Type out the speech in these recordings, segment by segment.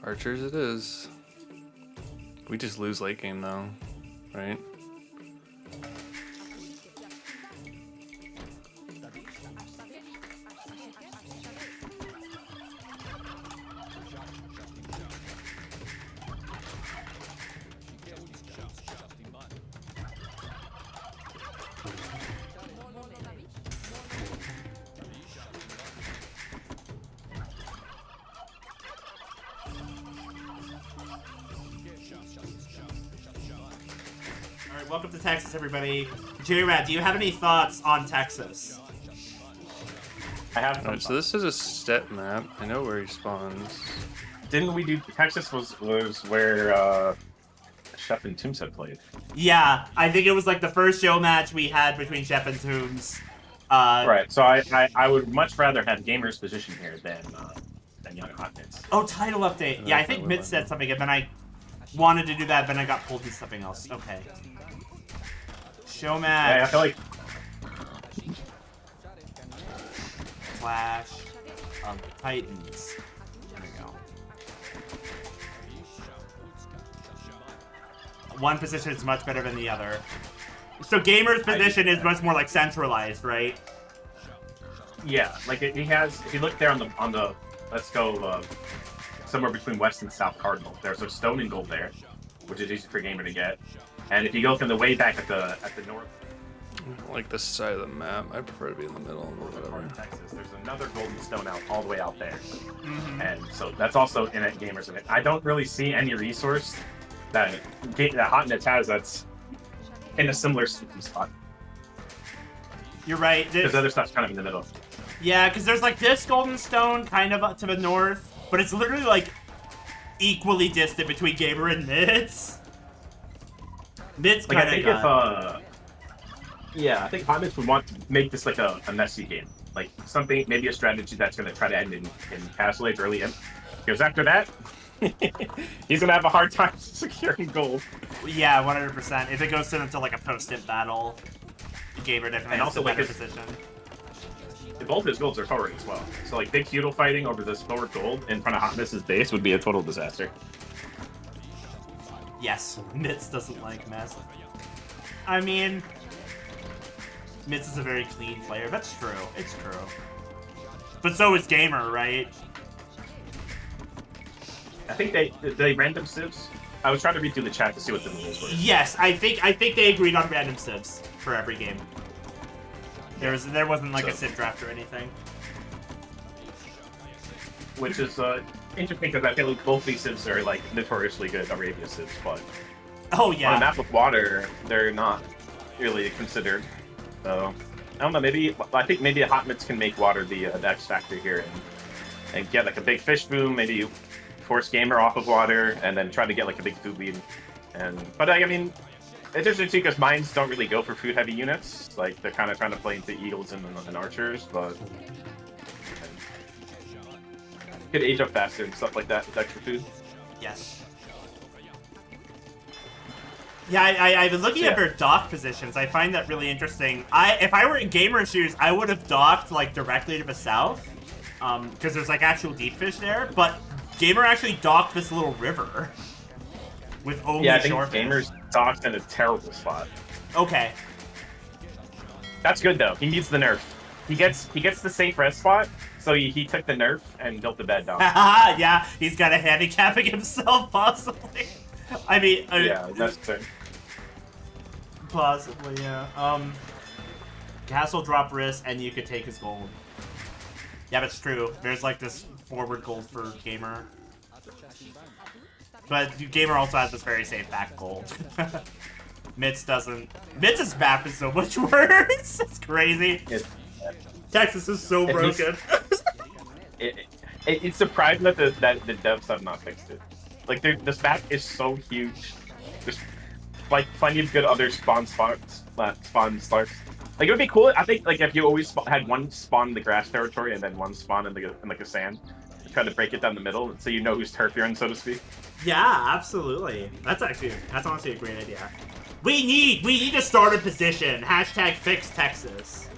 Archers it is. We just lose late game though, right? Welcome to Texas, everybody. JRad, do you have any thoughts on Texas? I have. Alright, so this is a step map. I know where he spawns. Didn't we do Texas was where Chef and Tooms had played? Yeah, I think it was like the first show match we had between Chef and Tooms. Right. So I would much rather have Gamer's position here than Young Hotnets. Oh, title update. Yeah, I think Mitt said something, and then I wanted to do that, then I got pulled to something else. Okay. Show match. Yeah, I feel like Clash of the Titans. There we go. One position is much better than the other. So Gamer's position is much more like centralized, right? yeah, like he has. If you look there on the let's go somewhere between West and South Cardinal. There's a stone and gold there, which is easy for Gamer to get. And if you go from the way back at the north, I don't like this side of the map. I prefer to be in the middle or whatever. in Texas, there's another golden stone out all the way out there, and so that's also in it. Gamers in it. I don't really see any resource that Hotnets has that's in a similar spot. You're right. Because other stuff's kind of in the middle. Yeah, because there's like this golden stone kind of up to the north, but it's literally like equally distant between Gamer and Mitts. Mitts Like, kind I think of I think Hotnets would want to make this like a messy game. Like something, maybe a strategy that's going to try to end in Castle Age early in. Because after that, he's going to have a hard time securing gold. Yeah, 100%. If it goes into like a post-it battle, Gamer definitely And has also, a like, better his- position. Both his golds are forward as well. So like big feudal fighting over this forward gold in front of Hotness's base would be a total disaster. Yes, Mitts doesn't like mess. I mean, Mitts is a very clean player. That's true. It's true. But so is Gamer, right? I think they random civs. I was trying to read through the chat to see what the rules were. Yes, I think they agreed on random civs for every game. There wasn't like a civ draft or anything. Which is interesting because I feel like both these civs are like notoriously good Arabia civs, but Oh yeah. on a map with water, they're not really considered. So I don't know. Maybe I think maybe a Hotnets can make water the X factor here and get like a big fish boom. Maybe you force Gamer off of water and then try to get like a big food lead. But I mean, it's interesting too because mines don't really go for food heavy units. Like they're kind of trying to play into eagles and archers, but could age up faster and stuff like that with extra food. Yes. Yeah, I've been looking at their dock positions. I find that really interesting. If I were in Gamer shoes, I would have docked like directly to the south, because there's like actual deep fish there. But Gamer actually docked this little river with only I think shorefish. Gamer's docked in a terrible spot. Okay. That's good though. He needs the nerf. He gets the safe res spot, so he took the nerf and built the bed down. Yeah, he's got a handicapping himself possibly. I mean, Yeah, that's it. Possibly, yeah. Castle drop risk, and you could take his gold. Yeah, that's true. There's like this forward gold for Gamer. But Gamer also has this very safe back gold. Mitts doesn't. Mitts' map is so much worse. It's crazy. Texas is so broken. It's surprising that the devs have not fixed it. Like, this map is so huge. There's like plenty of good other spawn starts. Like, it would be cool. I think like if you always had one spawn in the grass territory and then one spawn in like the sand, try to break it down the middle so you know whose turf you're in, so to speak. Yeah, absolutely. That's honestly a great idea. We need a starter position. Hashtag fix Texas.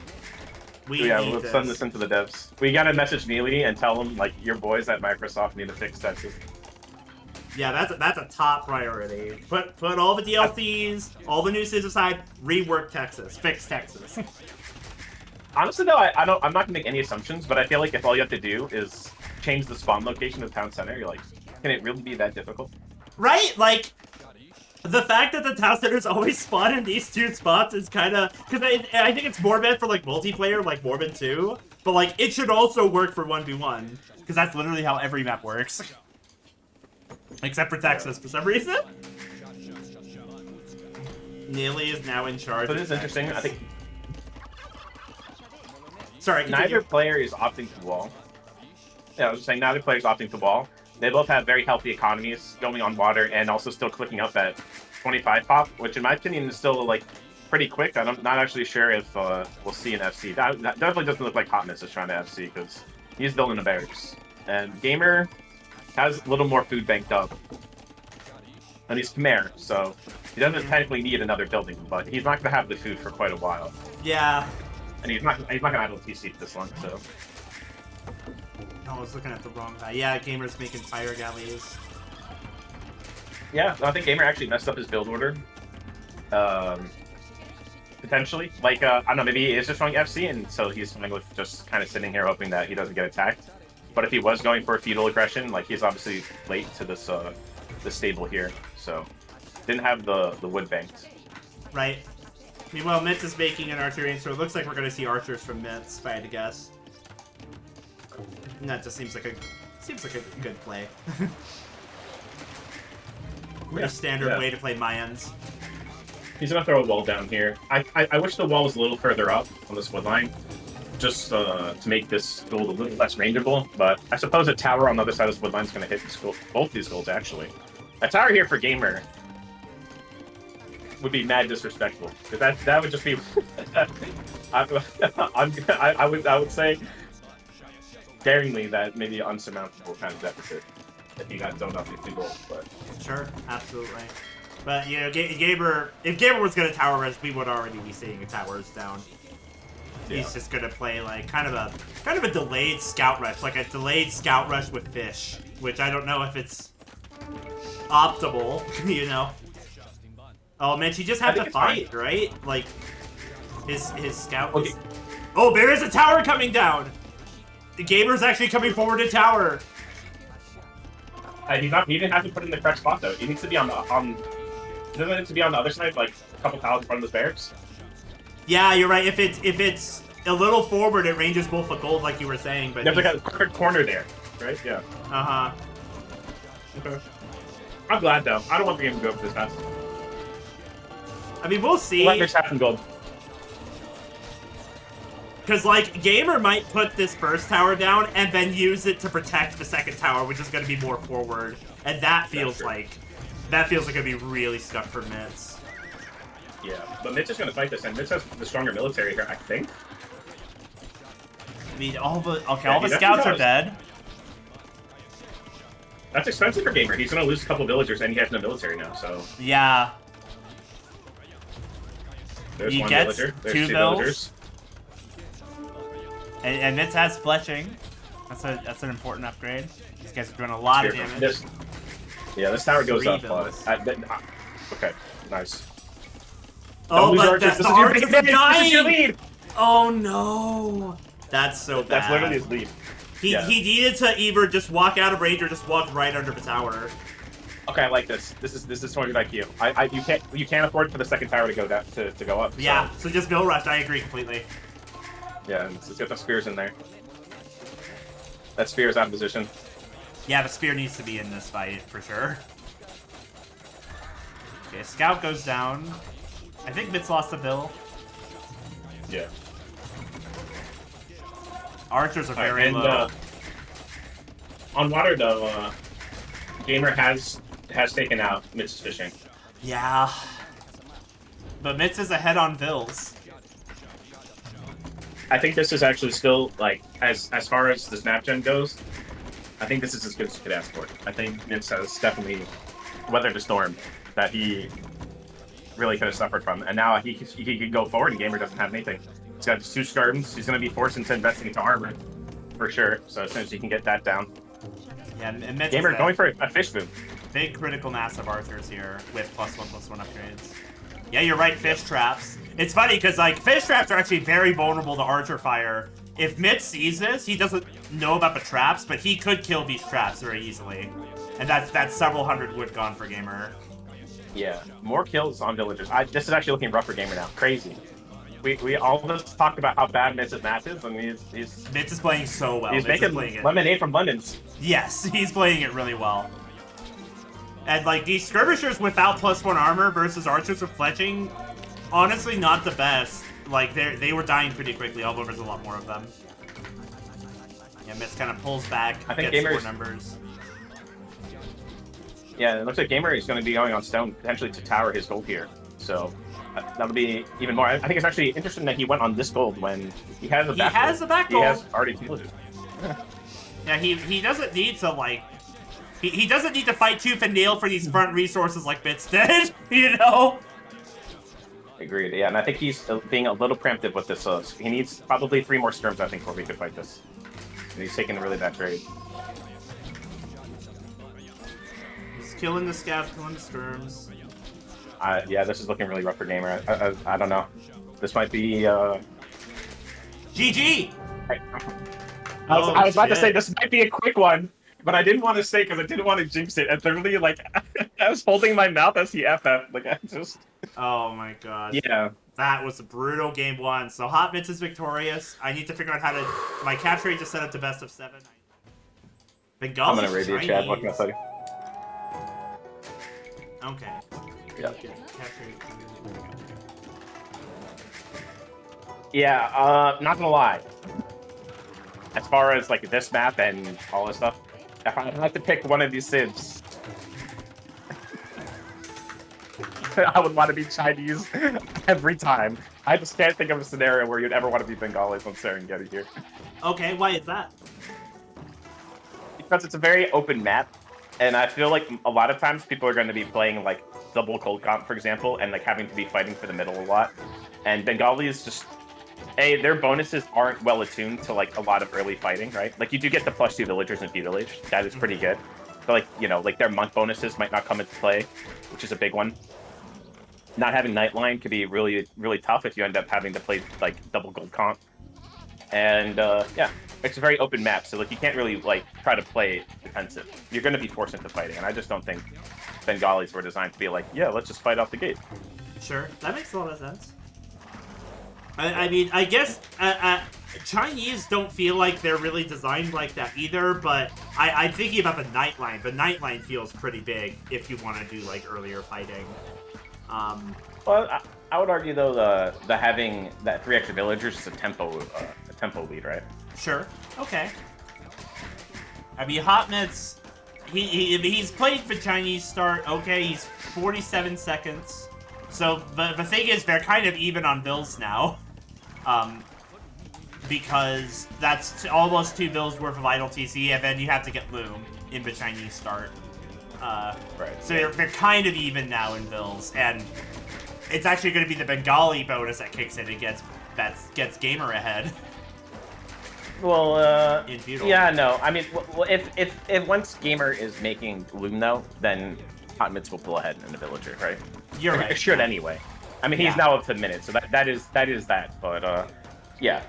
We'll send this into the devs. We gotta message Neely and tell him like your boys at Microsoft need to fix Texas. Yeah, that's a top priority. Put all the DLCs, all the new civs aside, rework Texas, fix Texas. Honestly, though, I'm not gonna make any assumptions, but I feel like if all you have to do is change the spawn location of town center, you're like, can it really be that difficult? Right? Like, the fact that the town centers always spawn in these two spots is kind of... Because I think it's more meant for, like, multiplayer, like Morbid 2. But, like, it should also work for 1v1. Because that's literally how every map works. Except for Texas, for some reason. Neely is now in charge. But it is interesting. I think Sorry, continue. neither player is opting to wall. Yeah, I was just saying neither player is opting to wall. They both have very healthy economies going on water and also still clicking up at 25 pop, which in my opinion is still like pretty quick. I'm not actually sure if we'll see an FC. That definitely doesn't look like Hotness is trying to FC because he's building a barracks. And Gamer has a little more food banked up. And he's Khmer, so he doesn't technically need another building, but he's not going to have the food for quite a while. Yeah. And he's not going to idle TC for this long, so... Oh, I was looking at the wrong guy. Yeah, Gamer's making fire galleys. Yeah, I think Gamer actually messed up his build order. Potentially. Like, I don't know, maybe he is just running FC, and so he's fine with just kind of sitting here hoping that he doesn't get attacked. But if he was going for a feudal aggression, like, he's obviously late to this stable here, so didn't have the wood banked. Right. Meanwhile, Mitz is making an artillery, so it looks like we're going to see archers from Mitz, if I had to guess. And that just seems like a good play. Pretty standard way to play Mayans. He's gonna throw a wall down here. I wish the wall was a little further up on this wood line, just to make this gold a little less rangeable. But I suppose a tower on the other side of this wood line is gonna hit this gold, both these golds actually. A tower here for Gamer would be mad disrespectful, because that would just be. I would say daringly that maybe an unsurmountable kind of deficit if you got zoned off these two goals. But sure, absolutely. But you know, Gamer, if Gamer was gonna tower res, we would already be seeing a towers down. Yeah. He's just gonna play like kind of a delayed scout rush, like a delayed scout rush with fish, which I don't know if it's optimal, you know. Oh man, you just have to fight, right? Like his scout. Okay. Oh, there is a tower coming down. The Gamer's actually coming forward to tower. He didn't have to put it in the correct spot though. He needs to be on the doesn't it to be on the other side, like a couple tiles in front of the barracks? Yeah, you're right. If it's a little forward, it ranges both the gold, like you were saying. But there's like a perfect corner there, right? Yeah. Okay. I'm glad though. I don't want the game to go for this fast. I mean, we'll see. Let this happen, gold. Because like Gamer might put this first tower down and then use it to protect the second tower, which is going to be more forward, and that feels like it'd be really stuck for Mitz. Yeah, but Mitz is going to fight this, and Mitz has the stronger military here, I think. I mean, all the scouts are dead. That's expensive for Gamer. He's going to lose a couple villagers, and he has no military now, so... Yeah. There's he one gets villager. There's two two villagers. And Mitz has fletching. That's an important upgrade. These guys are doing a lot of damage. This tower goes up. Okay, nice. Oh, but the archers are dying! Oh no! That's so bad. That's literally his lead. He needed to either just walk out of range or just walk right under the tower. Okay, I like this. This is totally like you. You can't afford for the second tower to go down to go up. Yeah, so just mill rush. I agree completely. Yeah, let's get the spears in there. That spear is out of position. Yeah, the spear needs to be in this fight for sure. Okay, scout goes down. I think Mitz lost a bill. Yeah. Archers are very low. On water though, Gamer has taken out Mitz's fishing. Yeah. But Mitz is ahead on bills. I think this is actually still, like, as far as the snap gen goes, I think this is as good as you could ask for. I think Mitz has definitely weathered a storm that he really could have suffered from. And now he could go forward and Gamer doesn't have anything. He's got two skirms. He's going to be forced into investing into armor, for sure. So as soon as he can get that down. Yeah, and Mitz Gamer going for a fish boom. Big critical mass of archers here with +1/+1 upgrades. Yeah, you're right, fish traps. It's funny because like fish traps are actually very vulnerable to archer fire. If Mitz sees this, he doesn't know about the traps, but he could kill these traps very easily. And that's several hundred wood gone for Gamer. Yeah, more kills on villagers. This is actually looking rough for Gamer now. Crazy. We all of us talked about how bad Mitz's match is, and he's Mitz is playing so well. He's Mitz making lemonade from lemons. Yes, he's playing it really well. And like these skirmishers without +1 armor versus archers with fletching, honestly not the best. Like they were dying pretty quickly, although there's a lot more of them. Yeah, Mitz kind of pulls back, I think gets Gamer's... more numbers. Yeah, it looks like Gamer is going to be going on stone potentially to tower his gold here. So that'll be even more. I think it's actually interesting that he went on this gold when he has a back gold. He has a back gold. He has already villages. Yeah, he doesn't need to like. He doesn't need to fight tooth and nail for these front resources like Mitz did, you know? Agreed, yeah, and I think he's being a little preemptive with this. He needs probably 3 more skirms, I think, before we could fight this. And he's taking a really bad trade. He's killing the scouts, killing the skirms. Yeah, this is looking really rough for Gamer. I don't know. This might be... GG! I was about to say this might be a quick one. But I didn't want to say because I didn't want to jinx it. And literally, like, I was holding my mouth as he FF. Like, I just... Oh my god. Yeah. That was a brutal game 1. So Hot Mitz is victorious. I need to figure out how to... My capture rate just set up to best of 7. Bengali's I'm gonna raid you, Chad. What can I say? Okay. Yeah. Yeah, not gonna lie. As far as, like, this map and all this stuff, if I had to pick one of these civs, I would want to be Chinese every time. I just can't think of a scenario where you'd ever want to be Bengalis on Serengeti here. Okay, why is that? Because it's a very open map, and I feel like a lot of times people are going to be playing, like, double cold comp, for example, and, like, having to be fighting for the middle a lot. And Bengalis just... their bonuses aren't well attuned to like a lot of early fighting, right? Like you do get the +2 villagers in Feudalage. That is pretty good. But like, you know, like their monk bonuses might not come into play, which is a big one. Not having Nightline could be really, really tough if you end up having to play like double gold comp. And yeah, it's a very open map, so like you can't really like try to play defensive. You're going to be forced into fighting, and I just don't think Bengalis were designed to be like, yeah, let's just fight off the gate. Sure, that makes a lot of sense. I mean, I guess Chinese don't feel like they're really designed like that either, but I'm thinking about the Nightline. The Nightline feels pretty big if you want to do, like, earlier fighting. Well, I would argue, though, the having that 3 extra villagers is a tempo lead, right? Sure. Okay. I mean, Hot Mitz, he's played the Chinese start. Okay, he's 47 seconds. So the thing is, they're kind of even on bills now. Because that's almost 2 bills worth of idle TC, and then you have to get Loom in the Chinese start. Right. So they're kind of even now in bills, and it's actually going to be the Bengali bonus that kicks in and gets Gamer ahead. Well, in Feudal. Yeah, no. I mean, well, if once Gamer is making Loom, though, then Hot Mitz will pull ahead in the villager, right? You're right. It should anyway. I mean, he's now up to minutes, so that is that. But yeah,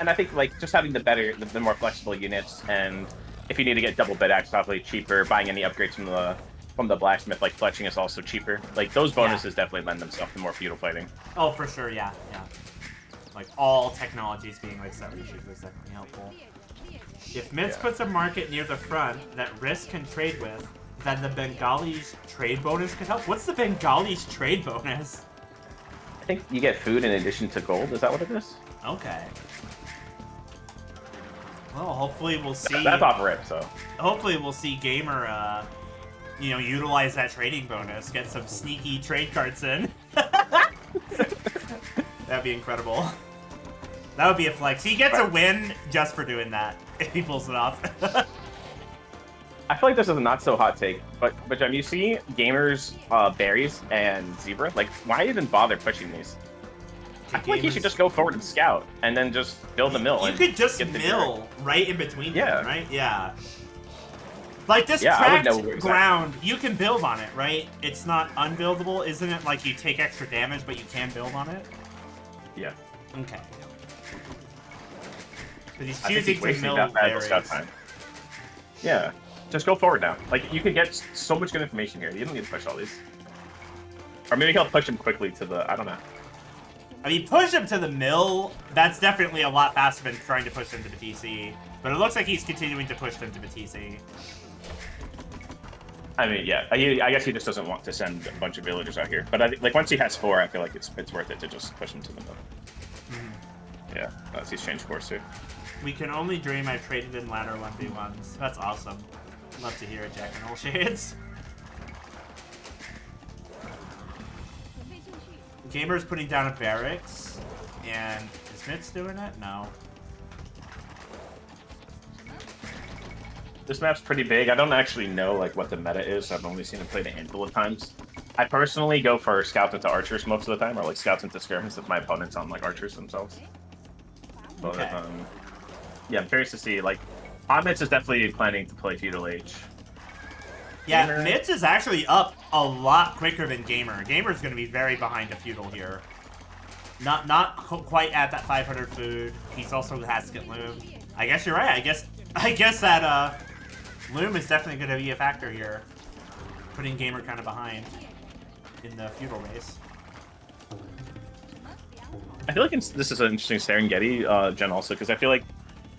and I think like just having the more flexible units, and if you need to get double bid axe, probably cheaper. Buying any upgrades from the blacksmith, like fletching, is also cheaper. Like those bonuses definitely lend themselves to more feudal fighting. Oh, for sure, yeah. Like all technologies being like slightly cheaper is definitely helpful. If Mitz puts a market near the front that Risk can trade with, then the Bengalis trade bonus could help. What's the Bengalis trade bonus? I think you get food in addition to gold. Is that what it is? Okay. Well, hopefully we'll see. That's off rip, so. Hopefully we'll see Gamer, utilize that trading bonus, get some sneaky trade cards in. That'd be incredible. That would be a flex. He gets a win just for doing that if he pulls it off. I feel like this is a not so hot take, but Jem, you see Gamer's berries and zebra. Like, why even bother pushing these? I feel like he should just go forward and scout, and then just build a mill. You could just mill right in between them, right? Yeah. Like this Yeah, I would cracked know exactly. ground, you can build on it, right? It's not unbuildable, isn't it? Like you take extra damage, but you can build on it. Yeah. Okay. But he's I think choosing he's to wasting mill that valuable berries. scout time. Yeah. Just go forward now. Like, you can get so much good information here. You don't need to push all these. Or maybe he'll push him quickly to the... I don't know. I mean, push him to the mill, that's definitely a lot faster than trying to push him to the TC. But it looks like he's continuing to push them to the TC. I mean, yeah. I guess he just doesn't want to send a bunch of villagers out here. But I think, like, once he has 4, I feel like it's worth it to just push him to the mill. Yeah, he's changed course too. We can only dream I've traded in ladder 1v1s. That's awesome. Love to hear it, Jack and all shades. Gamer's putting down a barracks, and is Mitz doing it? No. This map's pretty big. I don't actually know like what the meta is. I've only seen it played a handful of times. I personally go for scouts into archers most of the time, or like scouts into skirmishes if my opponent's on like archers themselves. But Okay. yeah, I'm curious to see. Like, Mitz is definitely planning to play Feudal Age. Yeah, Gamer. Mitz is actually up a lot quicker than Gamer. Gamer's going to be very behind a feudal here. Not quite at that 500 food. He's also has to get loom. I guess you're right. I guess that loom is definitely going to be a factor here, putting Gamer kind of behind in the feudal race. I feel like this is an interesting Serengeti gen also, because I feel like,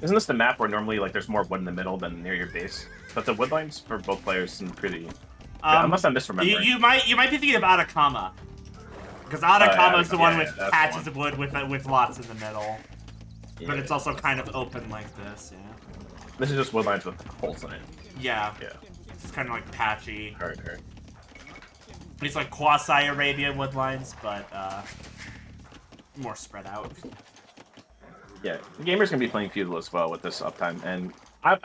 isn't this the map where normally like there's more wood in the middle than near your base? But the wood lines for both players seem pretty... unless I'm misremembering. You might be thinking of Atacama. Because Atacama is the one with that's patches the of wood with lots in the middle. Yeah, But it's also kind of open like this, yeah. This is just wood lines with holes in it. Yeah. Yeah. It's kind of like patchy. Hard. It's like quasi-Arabian woodlines, but more spread out. Yeah, Gamer's gonna be playing Feudal as well with this uptime, and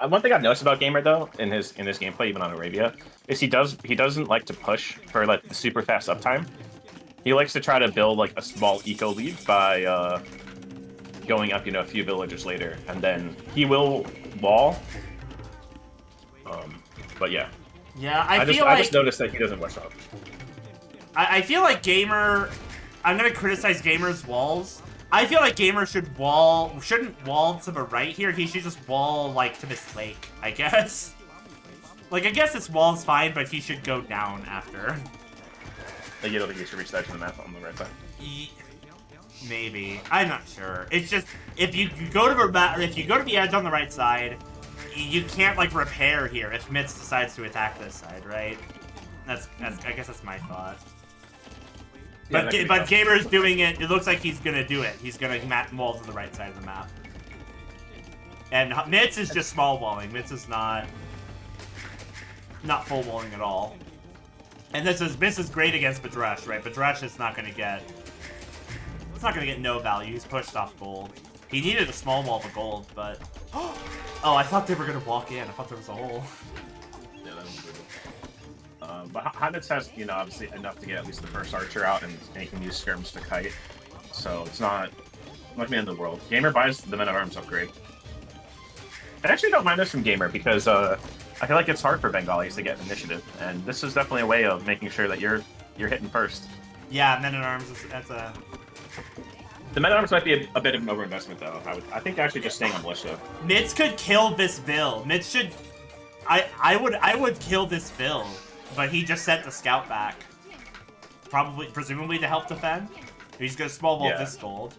one thing I've noticed about Gamer though in his gameplay, even on Arabia, is he doesn't like to push for like the super fast uptime. He likes to try to build like a small eco lead by going up, a few villages later, and then he will wall. But yeah. Yeah, I just noticed that he doesn't push up. I feel like Gamer... I'm gonna criticize Gamer's walls. I feel like Gamer shouldn't wall to the right here. He should just wall, like, to this lake, I guess. Like, I guess this wall's fine, but he should go down after. Like, you don't think he should reach that to the map on the right side? Maybe. I'm not sure. It's just, if you go to the edge on the right side, you can't, like, repair here if Mitz decides to attack this side, right? I guess that's my thought. Yeah, But Gamer's doing it. It looks like he's gonna do it. He's gonna wall to the right side of the map. And Mitz is just small walling. Mitz is not full walling at all. And this is great against Badresh, right? Badresh is not gonna get. It's not gonna get no value. He's pushed off gold. He needed a small wall of gold, but oh, I thought they were gonna walk in. I thought there was a hole. Yeah, that was brutal. But Hanitz has, obviously enough to get at least the first archer out, and he can use skirms to kite. So it's not much the end of the world. Gamer buys the men-at-arms upgrade. I actually don't mind this from Gamer, because I feel like it's hard for Bengalis to get initiative, and this is definitely a way of making sure that you're hitting first. Yeah, men-at-arms, that's a... The men-at-arms might be a bit of an overinvestment, though. I think actually just staying on militia. Mitz could kill this Vil. Mitz should... I would kill this Vil. But he just sent the scout back. Presumably to help defend. He's gonna small wall this gold.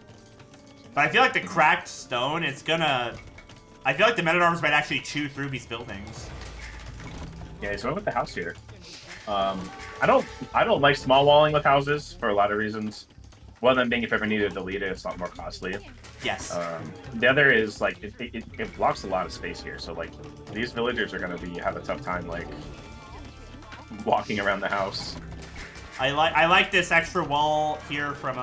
But I feel like the cracked stone, it's gonna... I feel like the men-at-arms might actually chew through these buildings. Yeah, he's going with the house here. I don't like small walling with houses for a lot of reasons. One of them being if ever needed to delete it, it's a lot more costly. Yes. The other is like it blocks a lot of space here. So like these villagers are gonna have a tough time like walking around the house. I like this extra wall here from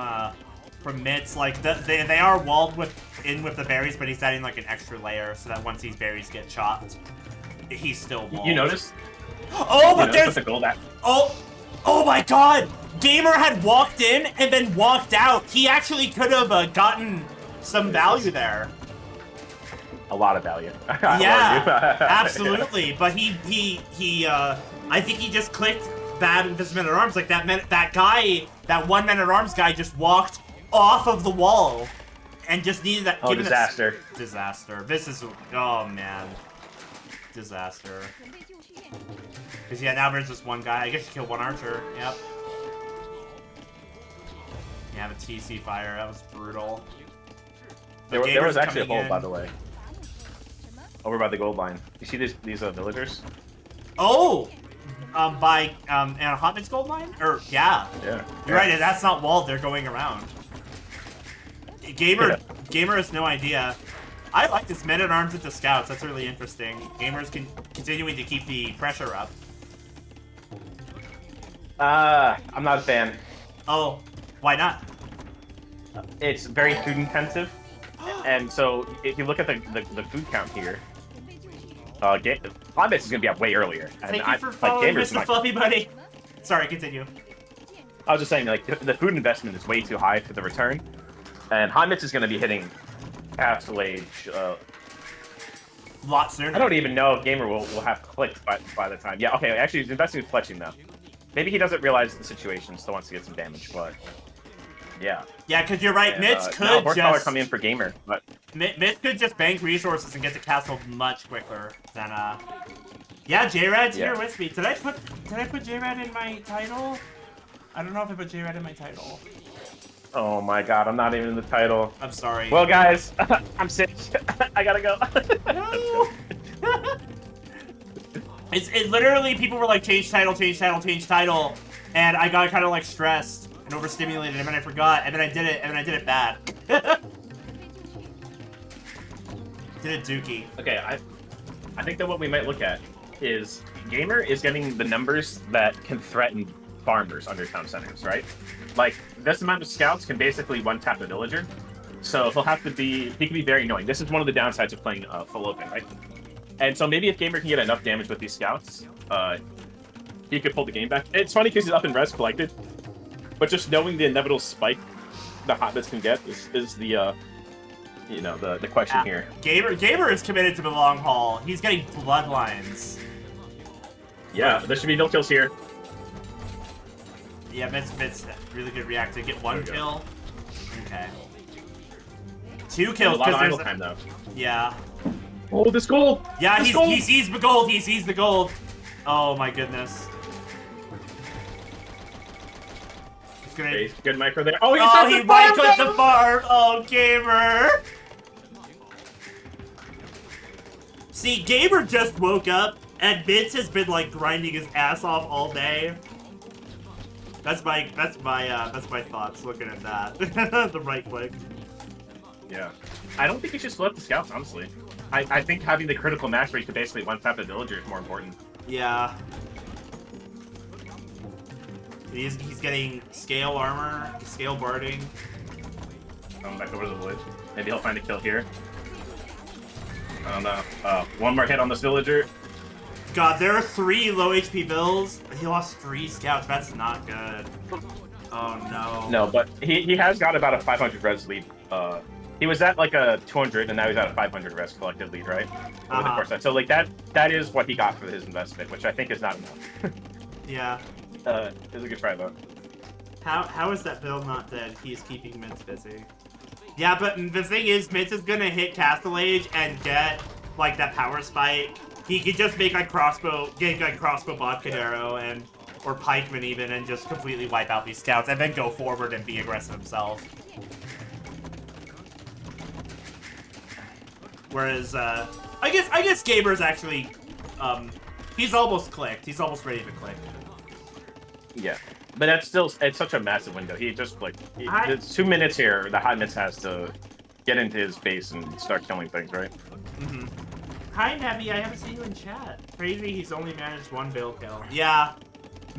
Mitz. Like they are walled with the berries, but he's adding like an extra layer so that once these berries get chopped, he's still walled. You notice? Oh, but there's the gold at. Oh my God! Gamer had walked in and then walked out. He actually could have gotten some value there. a lot of value. Yeah, absolutely. But I think he just clicked bad with his men-at-arms. Like that one men-at-arms guy just walked off of the wall and just needed that. Oh, disaster. Disaster. This is, oh man. Disaster. Because yeah, now there's just one guy. I guess you kill one archer. Yep. Yeah, the TC fire. That was brutal. There was actually a hole, by the way. Over by the gold line. You see these villagers? Oh! By and Hotman's gold line? Or yeah. Yeah. You're right, that's not walled, they're going around. Gamer has no idea. I like this men-at-arms into scouts, that's really interesting. Gamer's continuing to keep the pressure up. I'm not a fan. Oh, why not? It's very food intensive. And so if you look at the food count here, Hotbits is gonna be up way earlier. Thank you for following Mr. Fluffy Buddy. Sorry, continue. I was just saying, like, the food investment is way too high for the return, and Hotbits is gonna be hitting Castle Age. Lot sooner. I don't even know if Gamer will have clicked by the time. Yeah, okay, actually he's investing in fletching though. Maybe he doesn't realize the situation, still wants to get some damage, but yeah. Yeah, because you're right, Mitz could Horsepower just... coming in for Gamer, but... Mitz could just bank resources and get to castle much quicker than, Yeah, JRad's here with me. Did I put JRad in my title? I don't know if I put JRad in my title. Oh my god, I'm not even in the title. I'm sorry. Well, guys, I'm sick. I gotta go. No. It literally, people were like, change title, and I got kind of like stressed and overstimulated, and then I forgot, and then I did it, and then I did it bad. Did it dookie. Okay, I think that what we might look at is Gamer is getting the numbers that can threaten farmers under town centers, right? Like, this amount of scouts can basically one-tap a villager, so he can be very annoying. This is one of the downsides of playing full open, right? And so maybe if Gamer can get enough damage with these scouts, he could pull the game back. It's funny because he's up in res collected, but just knowing the inevitable spike the Hotbits can get is the the question here. Gamer is committed to the long haul. He's getting bloodlines. Yeah, there should be no kills here. Yeah, Mitz really good react to get one kill. Okay. 2 kills because there's time though. Yeah. Oh, this gold! Yeah, he sees the gold. He sees the gold. Oh my goodness. He's gonna. Good micro there. Oh, he might click the farm. Oh, Gamer. See, Gamer just woke up, and Mitz has been like grinding his ass off all day. That's my thoughts looking at that. The right click. Yeah. I don't think you should split up the scouts, honestly. I think having the critical mass where you can basically one-tap the villager is more important. Yeah. He's getting scale armor, scale barding. Going back over to the woods. Maybe he'll find a kill here. I don't know. One more hit on this villager. God, there are 3 low HP bills. He lost 3 scouts. That's not good. Oh no. No, but he has got about a 500 res lead. He was at like a 200, and now he's at a 500 res collected lead, right? Over the course of that. So like that is what he got for his investment, which I think is not enough. Yeah. It's a good try though. How is that build not dead? He's keeping Mitz busy. Yeah, but the thing is, Mitz is gonna hit Castle Age and get like that power spike. He could just make like crossbow Bodkin arrow or pikeman even, and just completely wipe out these scouts, and then go forward and be aggressive himself. Whereas, I guess Gamer's actually, he's almost clicked. He's almost ready to click. Yeah, but that's still, it's such a massive window. He just clicked. It's 2 minutes here. The Hotbits has to get into his base and start killing things, right? Mm-hmm. Hi, Nebby. I haven't seen you in chat. Crazy, he's only managed 1 bill kill. Yeah,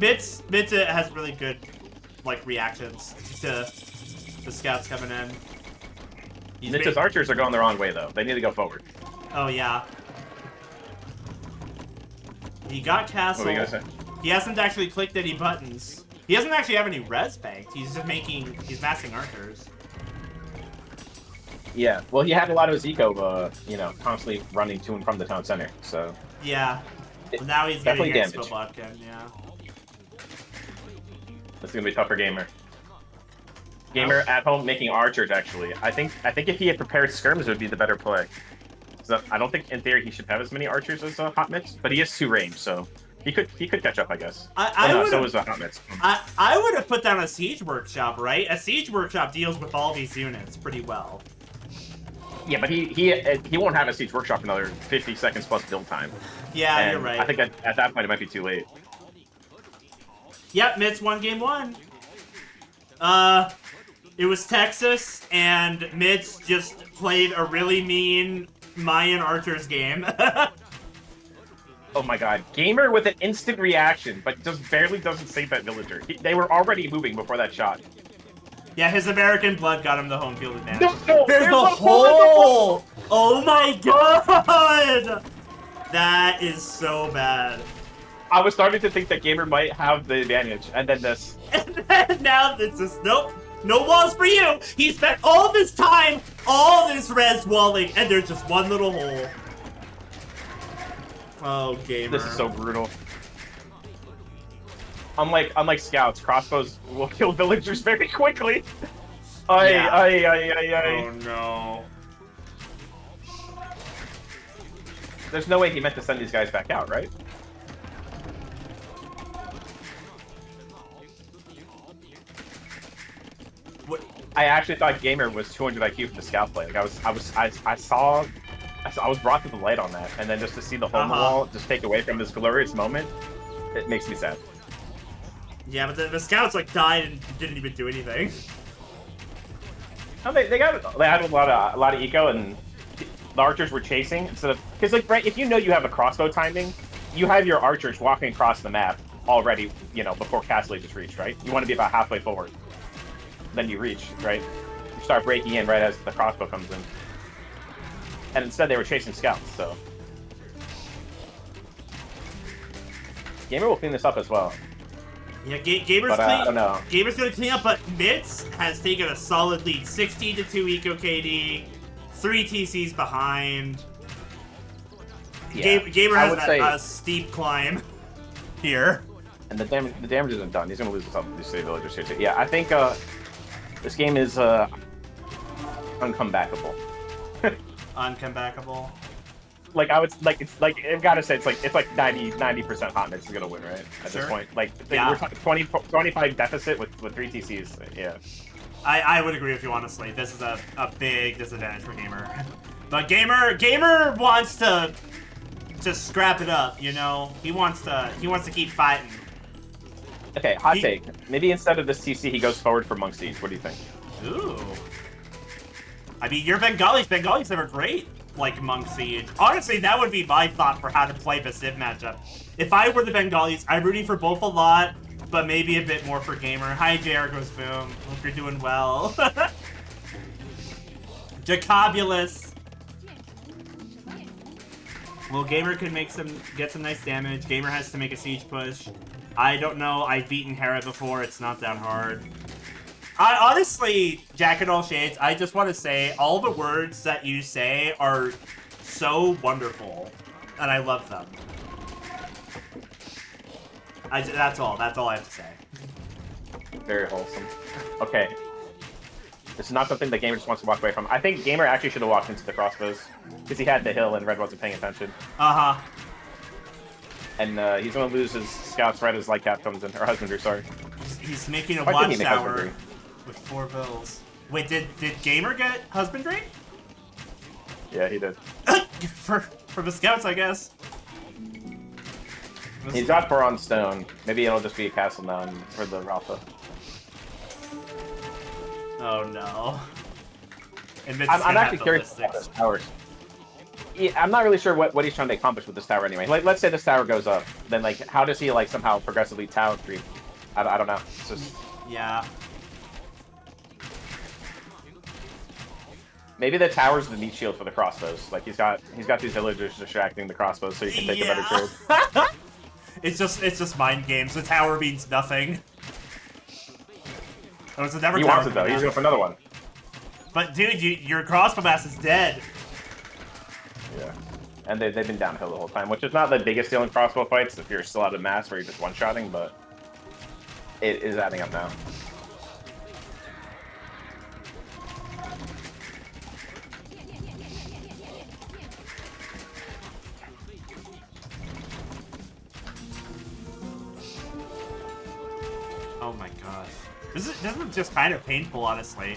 Mitz has really good, like, reactions to the scouts coming in. Mitz's archers are going the wrong way, though. They need to go forward. Oh, yeah. He got castle. What were you gonna say? He hasn't actually clicked any buttons. He doesn't actually have any res banked. He's just massing archers. Yeah, well, he had a lot of his eco, you know, constantly running to and from the town center, so... Yeah. Well, now he's getting Definitely expo botkin, yeah. This is gonna be a tougher Gamer. Gamer at home making archers, actually. I think if he had prepared skirms, it would be the better play. So I don't think, in theory, he should have as many archers as Hot Mix, but he has 2 range, so he could catch up, I guess. So was Hot Mix. I would have put down a siege workshop, right? A siege workshop deals with all these units pretty well. Yeah, but he won't have a siege workshop for another 50 seconds plus build time. Yeah, and you're right. I think at that point it might be too late. Yep, Mitz won game 1. It was Texas, and Mitz just played a really mean Mayan Archers game. Oh my god. Gamer with an instant reaction, but just barely doesn't save that villager. They were already moving before that shot. Yeah, his American blood got him the home field advantage. No, there's a hole! Oh my god! That is so bad. I was starting to think that Gamer might have the advantage, and then this. And then now it's just, nope. No walls for you! He spent all this time, all this res walling, and there's just one little hole. Oh, Gamer. This is so brutal. Unlike scouts, crossbows will kill villagers very quickly. Oh no. There's no way he meant to send these guys back out, right? What? I actually thought Gamer was 200 IQ from the scout play. Like I was brought to the light on that, and then just to see the home wall just take away from this glorious moment, it makes me sad. Yeah, but the scouts like died and didn't even do anything. No, they had a lot of eco, and the archers were chasing instead of, because like, right, if you know you have a crossbow timing, you have your archers walking across the map already, you know, before castle ages reach, right? You want to be about halfway forward, then you reach, right? You start breaking in right as the crossbow comes in, and instead they were chasing scouts. So Gamer will clean this up as well. Yeah, Gamer's I don't know. Gamer's gonna clean up, but Mitz has taken a solid lead, 60-2 eco KD, 3 TCs behind. Yeah, Gamer has a steep climb here. And the damage isn't done. He's gonna lose these city villagers here too. Yeah, I think this game is uncomebackable. Uncomebackable. Like I've gotta say it's like 90% Hot Mix is gonna win, right? At this point, like we're talking 25 deficit with 3 TCs. Yeah. I would agree with you honestly. This is a big disadvantage for Gamer. But Gamer wants to just scrap it up, you know? He wants to keep fighting. Okay, hot take. Maybe instead of this TC he goes forward for Monk Siege. What do you think? Ooh. I mean, your Bengalis are great, like Monk Siege. Honestly, that would be my thought for how to play the civ matchup. If I were the Bengalis, I'm rooting for both a lot, but maybe a bit more for Gamer. Hi, Jericho's Boom. Hope you're doing well. Jacobulous. Well, Gamer could get some nice damage. Gamer has to make a siege push. I don't know. I've beaten Hera before. It's not that hard. Honestly, Jack in all shades, I just want to say all the words that you say are so wonderful, and I love them. That's all I have to say. Very wholesome. Okay. This is not something that Gamer just wants to walk away from. I think Gamer actually should have walked into the crossbows, because he had the hill and Red wasn't paying attention. Uh-huh. And he's going to lose his scouts right as Lightcap comes in, or Husbandry, sorry. He's making a watchtower with 4 bills. Wait, did Gamer get Husbandry? Yeah, he did. for the scouts, I guess. He's got 4 on stone. Maybe it'll just be a castle now for the Ralpha. Oh no. I'm actually curious about this tower. Yeah, I'm not really sure what he's trying to accomplish with this tower anyway. Like, let's say this tower goes up, then like, how does he like somehow progressively tower creep? I don't know. It's just... Yeah. Maybe the tower's the meat shield for the crossbows. Like he's got these villagers distracting the crossbows so you can take a better trade. It's just mind games. The tower means nothing. Oh, it's never he wants it though. He's going for another one. But dude, your crossbow mass is dead. Yeah. And they've been downhill the whole time, which is not the biggest deal in crossbow fights if you're still out of mass where you're just one-shotting, but it is adding up now. Oh my gosh. This is just kind of painful, honestly.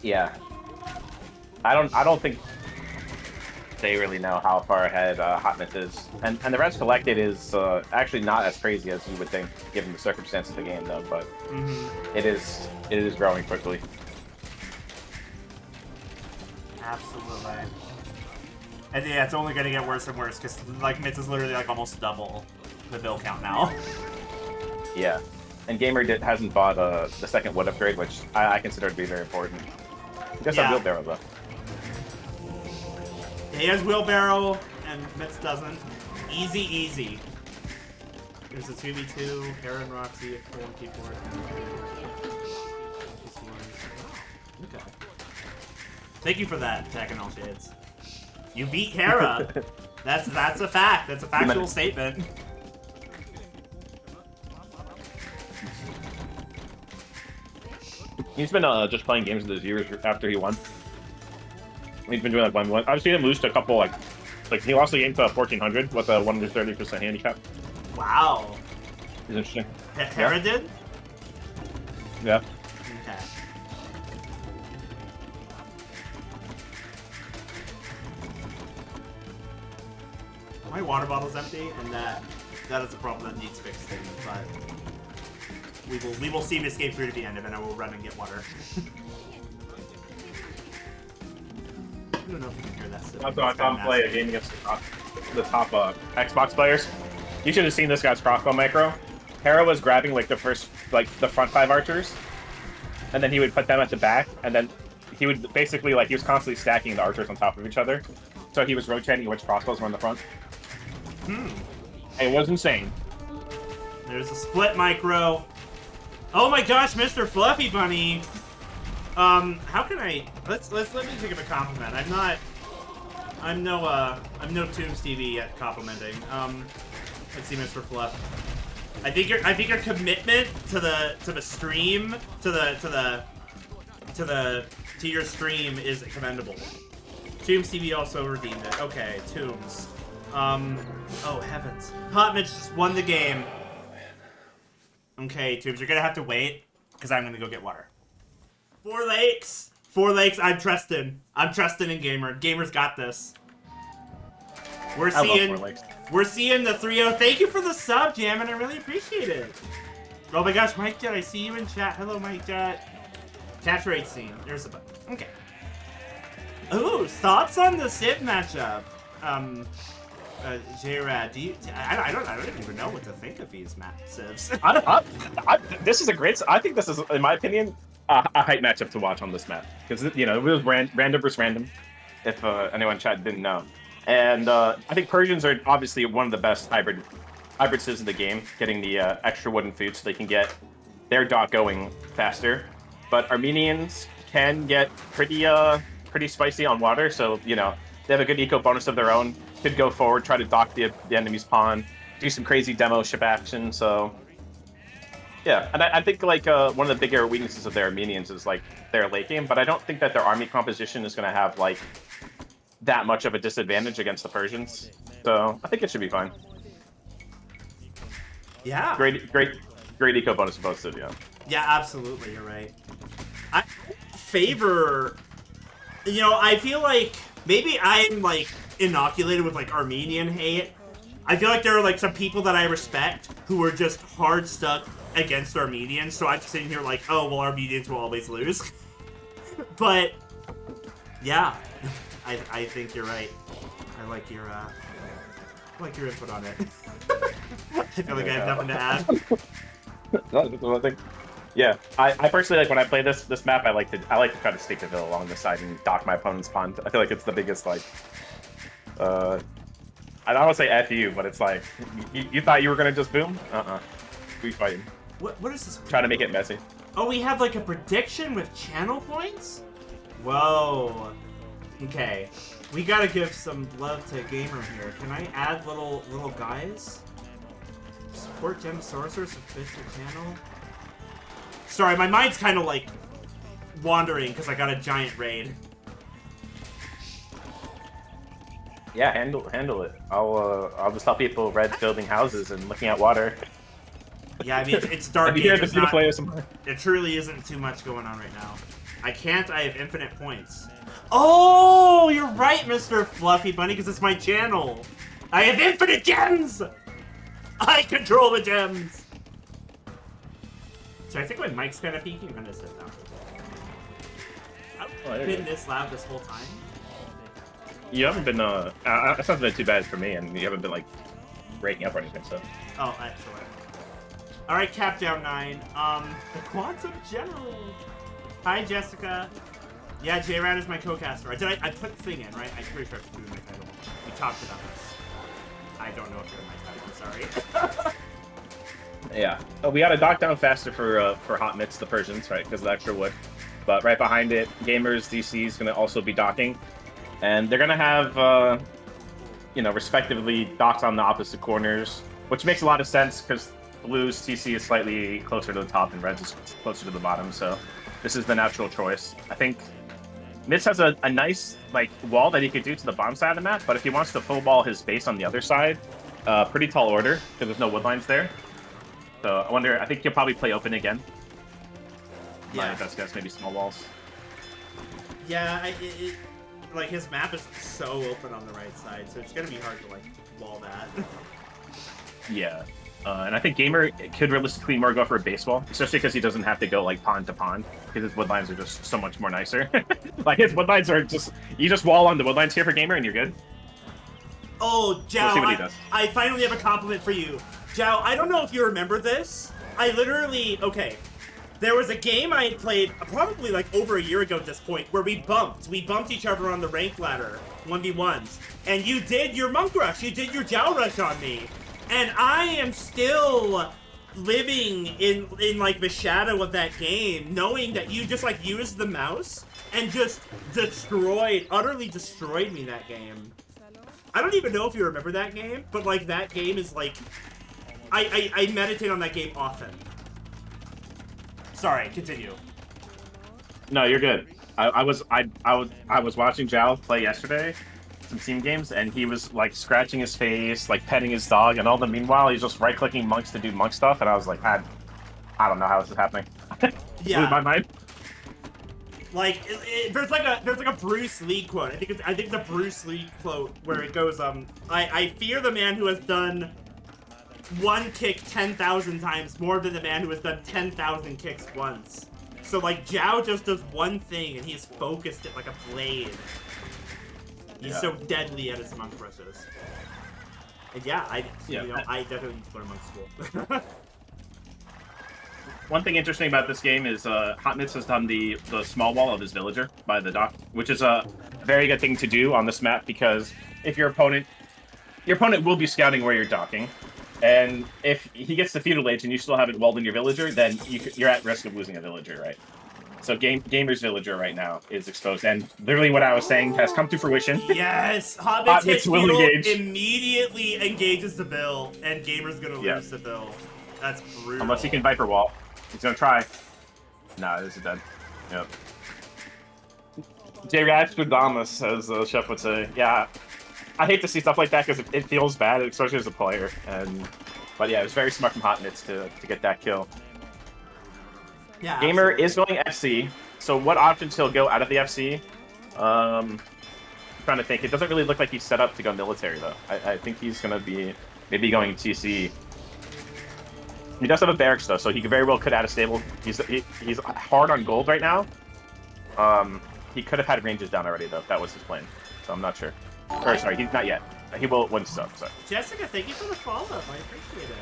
Yeah. I don't think they really know how far ahead Hot Myth is. And the rest collected is actually not as crazy as you would think, given the circumstances of the game, though. But it is growing quickly. Absolutely. And yeah, it's only gonna get worse and worse because like Myth is literally like almost double the bill count now. Yeah. And Gamer hasn't bought the second wood upgrade, which I consider to be very important. I guess Yeah. on wheelbarrow though. He has wheelbarrow and Myth doesn't. Easy, easy. There's a 2v2, Aaron Roxy, 4-1-P4. Okay. Thank you for that, Tech and All Shades. You beat Hera. That's a fact. That's a factual statement. He's been just playing games of those years after he won. He's been doing like 1-1. I've seen him lose to a couple like he lost the game to 1400 with a 130% handicap. Wow. It's interesting. Hera did? Yeah. Okay. My water bottle's empty, and that is a problem that needs fixing, but we will see this game through to the end of it, and I will run and get water. I don't know if you can hear that. I saw him play a game against the top Xbox players. You should have seen this guy's crossbow micro. Hera was grabbing like the front 5 archers, and then he would put them at the back, and then he would basically he was constantly stacking the archers on top of each other. So he was rotating which crossbows were on the front. It was insane. There's a split micro. Oh my gosh, Mr. Fluffy Bunny. How can I let me think of a compliment. I'm no Tombs TV at complimenting. Let's see, Mr. Fluff. I think your commitment to the stream to your stream is commendable. Tombs TV also redeemed it. Okay, Tombs. Oh heavens. Hot Mitch just won the game. Okay, Tombs, you're gonna have to wait, because I'm gonna go get water. 4 Lakes! 4 Lakes, I'm trusting in Gamer. Gamer's got this. We're seeing the 3-0. Thank you for the sub, Jam, and I really appreciate it. Oh my gosh, Mike Jet, I see you in chat. Hello, Mike Jet. Catch rate scene. There's the button. Okay. Ooh, thoughts on the civ matchup? JRad, I don't even know what to think of these civs. This is a great. I think this is, in my opinion, a hype matchup to watch on this map because it was random versus random. If anyone in chat didn't know, and I think Persians are obviously one of the best hybrid civs in the game, getting the extra wooden food so they can get their dot going faster. But Armenians can get pretty spicy on water, so they have a good eco bonus of their own. Could go forward, try to dock the enemy's pawn, do some crazy demo ship action. So yeah, and I think one of the bigger weaknesses of their Armenians is their late game, but I don't think that their army composition is going to have that much of a disadvantage against the Persians. So I think it should be fine. Yeah. Great eco bonus of both civ, yeah. Yeah, absolutely, you're right. I favor, I feel like maybe I'm inoculated with Armenian hate. I feel like there are some people that I respect who are just hard stuck against Armenians, so I'm just sitting here oh well, Armenians will always lose. But yeah, I think you're right. I like your input on it. I feel like I have nothing to add. No, that's what I think. Yeah, I personally when I play this map, I like to try to stick the bill along the side and dock my opponent's pawn. I feel like it's the biggest I don't want to say F you, but it's you thought you were gonna just boom? We fighting. What is this? Trying to make it messy. Oh, we have like a prediction with channel points? Whoa. Okay. We gotta give some love to Gamer here. Can I add little guys? Support gem sorcerers with Twister channel? Sorry, my mind's kind of like wandering because I got a giant raid. Yeah, handle it. I'll just tell people Red's building houses and looking at water. Yeah, I mean it's dark. Have you heard the beautiful ASMR? There truly isn't too much going on right now. I can't. I have infinite points. Oh, you're right, Mr. Fluffy Bunny, because it's my channel. I have infinite gems. I control the gems. So I think my mic's kind of peaking. I'm gonna sit down. I've been this loud this whole time. You haven't been. It's not been too bad for me, and you haven't been like breaking up or anything. So. Oh, excellent. All right, Cap Down 9. The Quantum General. Hi, Jessica. Yeah, JRad is my co-caster. I put the thing in, right? I'm pretty sure I put it in my title. We talked about this. I don't know if you're in my title. I'm sorry. Yeah. Oh, we got to dock down faster for Hot Mitts, the Persians, right? Because of the extra wood. But right behind it, Gamerisdc is going to also be docking. And they're going to have, respectively, docks on the opposite corners, which makes a lot of sense because Blue's TC is slightly closer to the top and Red's is closer to the bottom. So this is the natural choice. I think Mitts has a nice wall that he could do to the bottom side of the map, but if he wants to full ball his base on the other side, pretty tall order because there's no wood lines there. So I think he'll probably play open again. Yeah. My best guess, maybe small walls. Yeah, his map is so open on the right side, so it's gonna be hard to wall that. Yeah. And I think Gamer could realistically more go for a base wall, especially because he doesn't have to go pond to pond, because his wood lines are just so much more nicer. His wood lines are you just wall on the wood lines here for Gamer and you're good. Oh, Zhao, we'll see what he does. I finally have a compliment for you. Zhao, I don't know if you remember this. Okay, there was a game I had played probably over a year ago at this point where we bumped each other on the rank ladder, 1v1s, and you did your monk rush, you did your Zhao rush on me. And I am still living in the shadow of that game, knowing that you just used the mouse and just utterly destroyed me that game. I don't even know if you remember that game, but that game is I meditate on that game often. Sorry, continue. No, you're good. I was watching Zhao play yesterday, some team games, and he was scratching his face, petting his dog, and all the meanwhile he's just right-clicking monks to do monk stuff, and I was like, I don't know how this is happening. Yeah. Blew my mind. There's a Bruce Lee quote. I think the Bruce Lee quote where it goes, I fear the man who has done one kick 10,000 times more than the man who has done 10,000 kicks once. So Zhao just does one thing and he's focused it like a blade. He's so deadly at his monk rushes. And yeah, I definitely need to learn monk school. One thing interesting about this game is Hot Mitts has done the small wall of his villager by the dock, which is a very good thing to do on this map because if your opponent will be scouting where you're docking, and if he gets the feudal age and you still haven't walled in your villager, then you're at risk of losing a villager, right? So Gamer's villager right now is exposed, and literally what I was saying has come to fruition. Yes, Hot Mitts will engage. Immediately engages the bill, and Gamer's gonna lose the bill. That's brutal. Unless he can Viper wall. He's gonna try. Nah, this is dead. Yep. JRad Stradamus, as the chef would say. Yeah, I hate to see stuff like that because it feels bad, especially as a player. But yeah, it was very smart from Hot Mitts to get that kill. Yeah, Gamer is going FC, so what options he'll go out of the FC? I'm trying to think. It doesn't really look like he's set up to go military, though. I think he's going to be maybe going TC. He does have a barracks, though, so he very well could add a stable. He's hard on gold right now. He could have had ranges down already, though, if that was his plan. So I'm not sure. Or, sorry, he's not yet. He will when he's up, sorry. Jessica, thank you for the follow-up. I appreciate it.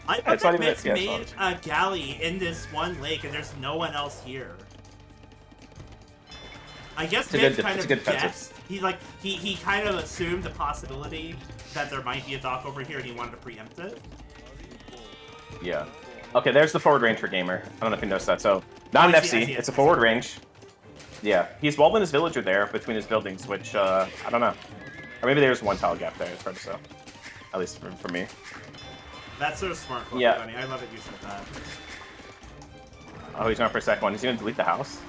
I Yeah, thought Mitts made a galley in this one lake, and there's no one else here. I guess Mitts kind of guessed. He kind of assumed the possibility that there might be a dock over here, and he wanted to preempt it. Yeah. Okay, there's the forward range for Gamer. I don't know if you noticed that. So, not an I see FC, it, it's a forward range. Yeah, he's walled in his villager there between his buildings, which, I don't know. Or maybe there's one tile gap there, it's hard to say. At least for me. That's so smart, Funny. Yeah. I love it you said that. Oh, he's going for a second one. He's going to delete the house.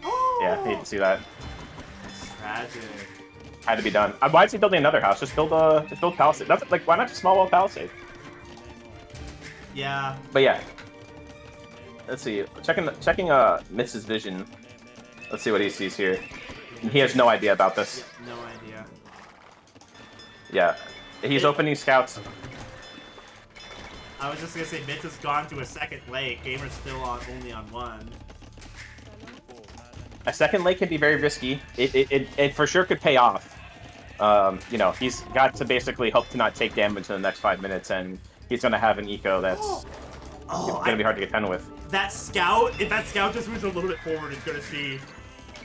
Oh! Yeah, I hate to see that. Tragic. Had to be done. Why is he building another house? Just build palisade. That's like, why not just small wall palisade? Yeah. But yeah. Let's see. Checking Mrs. Vision. Let's see what he sees here. He has no idea about this. No idea. Yeah. He's opening scouts. I was just gonna say, Mitz has gone to a second lake. Gamer's still only on one. A second lake can be very risky. It for sure could pay off. You know, he's got to basically hope to not take damage in the next 5 minutes, and he's gonna have an eco that's gonna be hard to get pen with. That scout, if that scout just moves a little bit forward, is gonna see.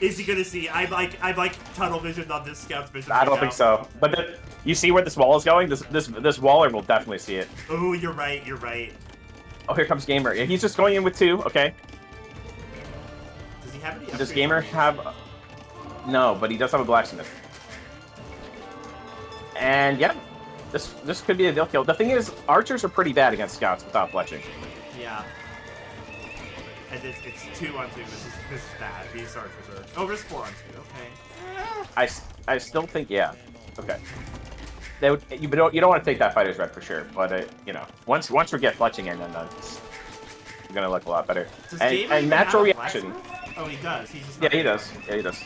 Is he gonna see? I like tunnel vision on this scout's vision. I don't think so. But you see where this wall is going? This waller will definitely see it. Oh, you're right. You're right. Oh, here comes Gamer. He's just going in with 2. Okay. Does he have any? Does Gamer have? No, but he does have a blacksmith. And yeah, this could be a deal kill. The thing is, archers are pretty bad against scouts without fletching. Yeah. And it's 2 on 2. This is bad. These archers are. Oh, there's 4 on 2. Okay. I still think yeah. Okay. You don't want to take that fighter's red for sure, but you know, once we get fletching in, then it's gonna look a lot better. Does And natural reaction. Oh, he does. He's just Yeah, he does. Yeah, he does.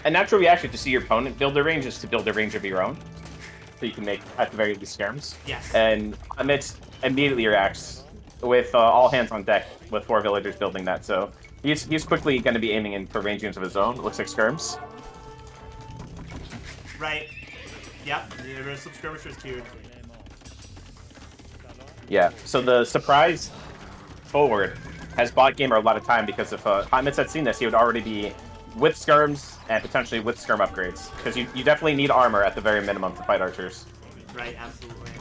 A natural reaction to see your opponent build their range is to build a range of your own, so you can make at the very least skirms. Yes. And Amidst immediately reacts with all hands on deck with 4 villagers building that. So he's quickly going to be aiming in for range units of his own. It looks like skirms. Right. Yep. There's some skirmishers queued. Yeah. So the surprise forward has bought Gamer a lot of time because if Hotmits had seen this, he would already be with skirms and potentially with skirm upgrades. Because you definitely need armor at the very minimum to fight archers. Right, absolutely.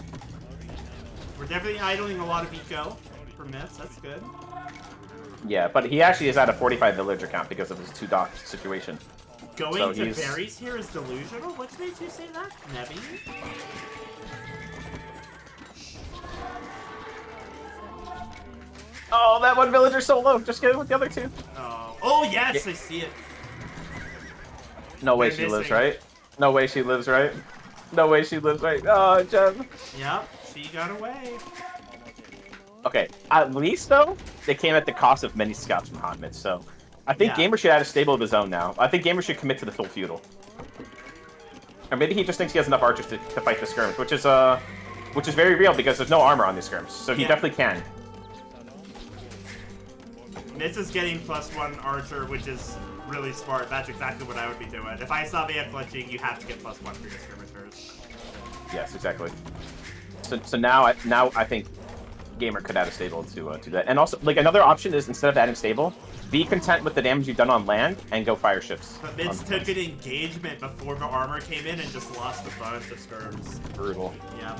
We're definitely idling a lot of eco for myths. That's good. Yeah, but he actually is at a 45 villager count because of his 2 dock situation. Going to berries here is delusional? What made you say that, Nebby? Oh, that one villager so low. Just get it with the other 2. Oh yes, I see it. No way she lives, right? No way she lives, right? No way she lives, right? Oh, Jen. Yep, she got away. Okay, at least, though, they came at the cost of many scouts from Hotmits, so I think Gamer should add a stable of his own now. I think Gamer should commit to the full feudal. Or maybe he just thinks he has enough archers to fight the skirms, which is very real because there's no armor on these skirms, so he definitely can. Mitz is getting +1 archer, which is really smart. That's exactly what I would be doing. If I saw they had fletching, you have to get +1 for your skirmishers. Yes, exactly. So now I think Gamer could add a stable to that. And also, like, another option is instead of adding stable, be content with the damage you've done on land and go fire ships. But Mitz took an engagement before the armor came in and just lost a bunch of skirms. Brutal. Yeah.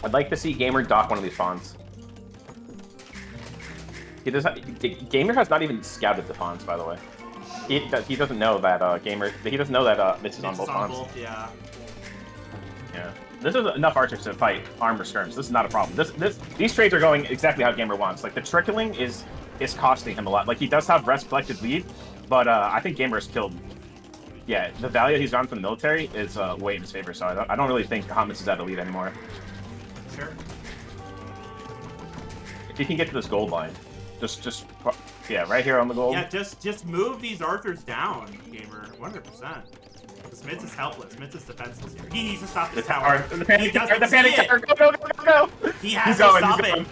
I'd like to see Gamer dock one of these fawns. Gamer has not even scouted the fawns, by the way. He doesn't know that He doesn't know that Mitz is on both fawns. Yeah. Yeah. This is enough archers to fight armor skirms. This is not a problem. These trades are going exactly how Gamer wants. Like, the trickling is costing him a lot. Like, he does have rest collected lead, but I think Gamer is killed. Yeah, the value he's gotten from the military is way in his favor, so I don't really think Hotmits is at a lead anymore. Sure. If you can get to this gold line, just yeah, right here on the gold. Yeah, just move these archers down, Gamer. 100%. Mitz is helpless. Mitz is defenseless here. He needs to stop this tower. The panic He doesn't see it. tower. Go. He has to stop it.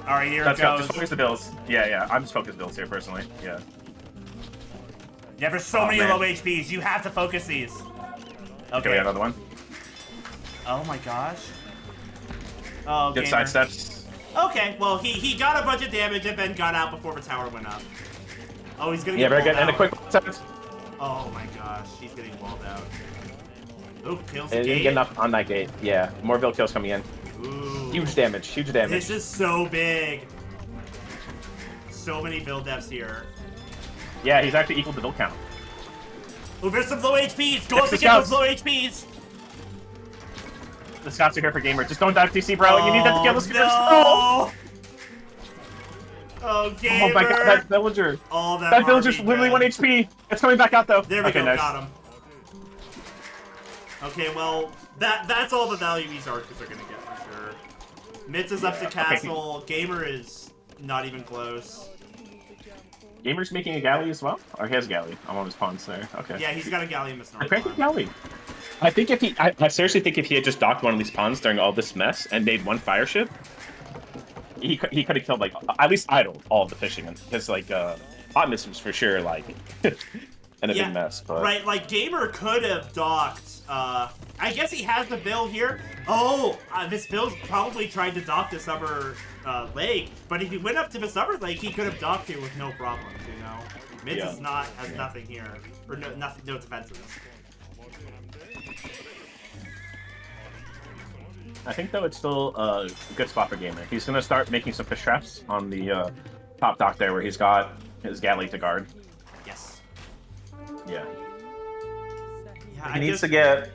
All right, here it goes. Just focus the bills. Yeah. I'm just focused bills here personally. Yeah. Yeah, there's so many low HPs. You have to focus these. Okay, we got another one. Oh my gosh. Oh, Good Gamer. side steps. Okay, well, he got a bunch of damage and then got out before the tower went up. Oh, he's gonna get very good. walled And a out. quick set. Oh my gosh, he's getting walled out. Oh, kills It the didn't gate. get enough on that gate. Yeah, more build kills coming in. Ooh. Huge damage, huge damage. This is so big. So many build deaths here. Yeah, he's actually equal to build count. Oh, there's some low HPs. Go up the to get those scouts. low HPs. The scouts are here for Gamer. Just don't die TC, bro. You need them to kill the scouts. No. Oh, Gamer. Oh my god, that villager. All That villager's literally 1 HP. It's coming back out though. There we okay, go, nice. got him. Okay, well, that's all the value these archers are gonna get for sure. Mitz is up to castle. Gamer is not even close. Gamer's making a galley as well? Or he has a galley on one of his pawns there. Okay. Yeah, he's got a galley in Miss North. A cranky galley. I think if he, I seriously think if he had just docked one of these pawns during all this mess and made one fire ship, he could have killed, like, at least idled all of the fishing. Because, like, Hot Miss was for sure, like, in a big mess. But... Right, like, Gamer could have docked, I guess he has the build here. Oh, this build probably tried to dock this upper lake, but if he went up to this upper lake, he could have docked here with no problems, you know? Mitz is has nothing here. Or no defenses. I think, though, it's still a good spot for Gamer. He's going to start making some fish traps on the top dock there where he's got his galley to guard. Yes. Yeah. Yeah, He needs to get...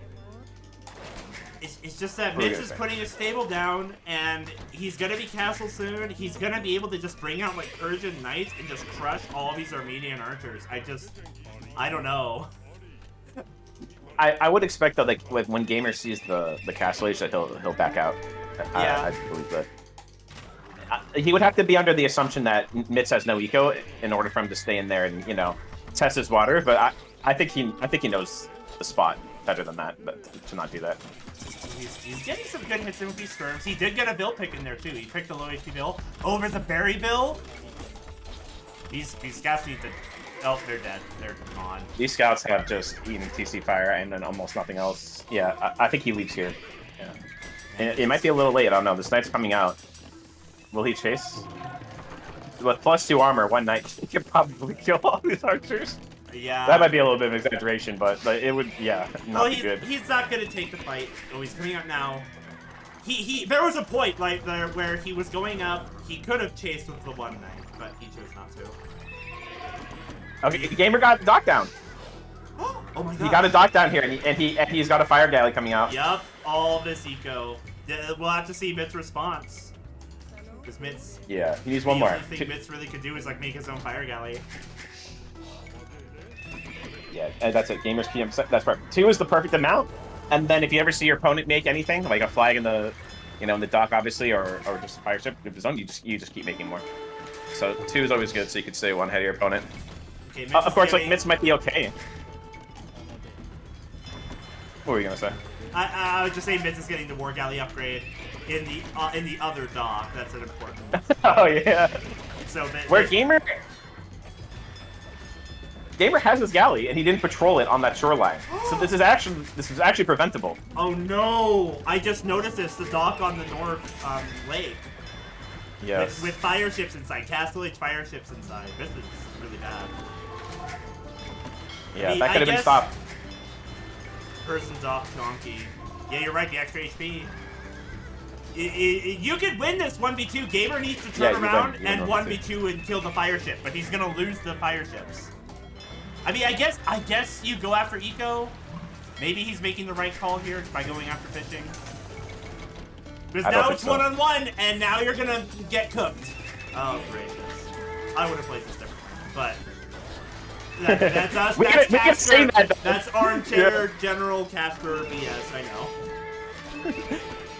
It's just that Mitz is putting his stable down, and he's going to be castle soon. He's going to be able to just bring out, like, Persian Knights and just crush all these Armenian archers. I don't know. I would expect that, like, when Gamer sees the castle age, that he'll back out. Yeah. I believe that. He would have to be under the assumption that Mitz has no eco in order for him to stay in there and, you know, test his water. But I think he knows the spot better than that, but to not do that. He's getting some good hits in with these skirms. He did get a bill pick in there too. He picked a low HP bill over the berry bill. These scouts need to. Oh, they're dead. They're gone. These scouts have just eaten TC fire and then almost nothing else. Yeah, I think he leaves here. Yeah. And it might be a little late. I don't know. This knight's coming out. Will he chase? With +2 armor, one knight he could probably kill all these archers. Yeah. That might be a little bit of exaggeration, but it would, not be good. He's not gonna take the fight. Oh, he's coming out now. There was a point like there where he was going up. He could have chased with the one knight, but he chose not to. Okay, Gamer got docked down. Oh my god. He got a dock down here, and he's got a fire galley coming out. Yup, all this eco. We'll have to see Mitz's response. Because Mitz. Yeah, he needs one more. The only thing Mitz really could do is like make his own fire galley. Yeah, and that's it. Gamer's PM. That's perfect. 2 is the perfect amount. And then if you ever see your opponent make anything, like a flag in the, in the dock, obviously, or just a fire ship of his own, you just keep making more. So 2 is always good, so you could stay one ahead of your opponent. Okay, Of course, like Mitz might be okay. What were you gonna say? I was just saying Mitz is getting the war galley upgrade in the other dock. That's an important. Oh yeah. So where Gamer has his galley and he didn't patrol it on that shoreline. So this is actually preventable. Oh no! I just noticed this. The dock on the north lake. Yes. With fire ships inside, Castle Age fire ships inside. This is really bad. Yeah, that could have been stopped. Person's off donkey. Yeah, you're right. The extra HP. You could win this 1v2. Gamer needs to turn around and 1v2 and kill the fire ship, but he's gonna lose the fire ships. I mean, I guess you go after eco. Maybe he's making the right call here by going after fishing. Because now it's one-on-one, and now you're gonna get cooked. Oh, gracious. I would have played this differently, but that's us. we can say that. That's armchair General Casper BS. I know.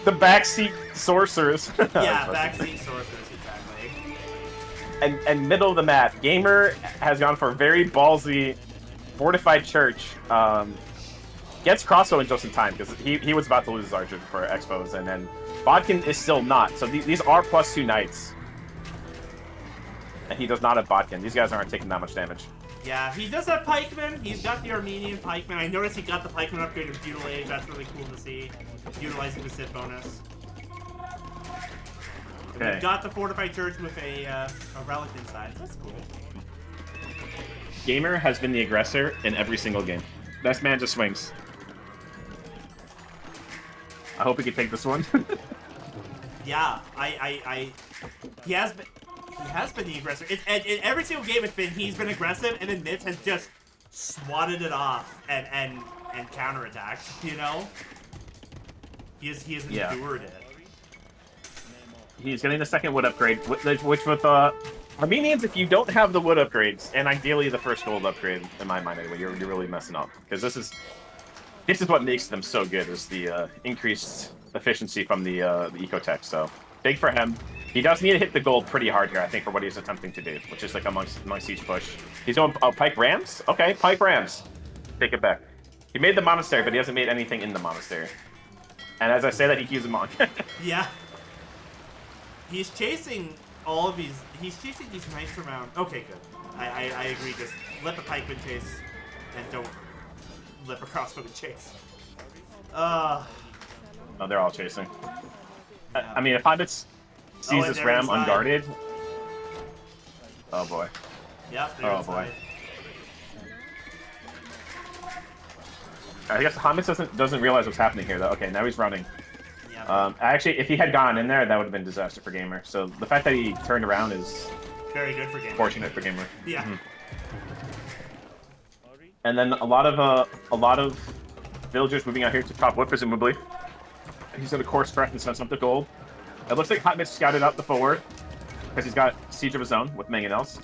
The backseat sorcerers. Yeah, backseat sorcerers, exactly. And middle of the map, Gamer has gone for a very ballsy fortified church. Gets crossbow in just in time because he was about to lose his archer for expos, and then Bodkin is still not. So these are +2 knights. And he does not have Bodkin. These guys aren't taking that much damage. Yeah, he does have pikemen. He's got the Armenian pikemen. I noticed he got the pikeman upgrade of Feudal Age. That's really cool to see. Utilizing the Sith bonus. Okay. We've got the fortified church with a relic inside. That's cool. Gamer has been the aggressor in every single game. This man just swings. I hope he can take this one. Yeah, he has been the aggressor. In every single game he's been aggressive, and then Mitz has just swatted it off and counterattacked, you know? He has endured it. He's getting the second wood upgrade, which with Armenians, if you don't have the wood upgrades, and ideally the first gold upgrade, in my mind anyway, you're really messing up. Because this is what makes them so good, is the increased efficiency from the ecotech. So big for him. He does need to hit the gold pretty hard here, I think, for what he's attempting to do, which is like amongst each push. He's going Pike Rams? Okay, Pike Rams. Take it back. He made the monastery, but he hasn't made anything in the monastery. And as I say that, he keeps a monk. Yeah. He's chasing all of these. He's chasing these knights around. Okay, good. I agree. Just lip a pikeman chase, and don't lip a crossbowman chase. No, they're all chasing. Yeah. I mean, if Hobbits sees this ram unguarded. Oh boy. Yep. Oh boy. I guess Hobbits doesn't realize what's happening here though. Okay, now he's running. Yeah. Actually, if he had gone in there, that would have been disaster for Gamer. So the fact that he turned around is very good for Gamer. Fortunate for Gamer. Yeah. Mm-hmm. And then a lot of villagers moving out here to top wood, presumably. He's gonna course correct and send up the gold. It looks like Hot Mitch scouted out the forward because he's got siege of his own with Mangonels.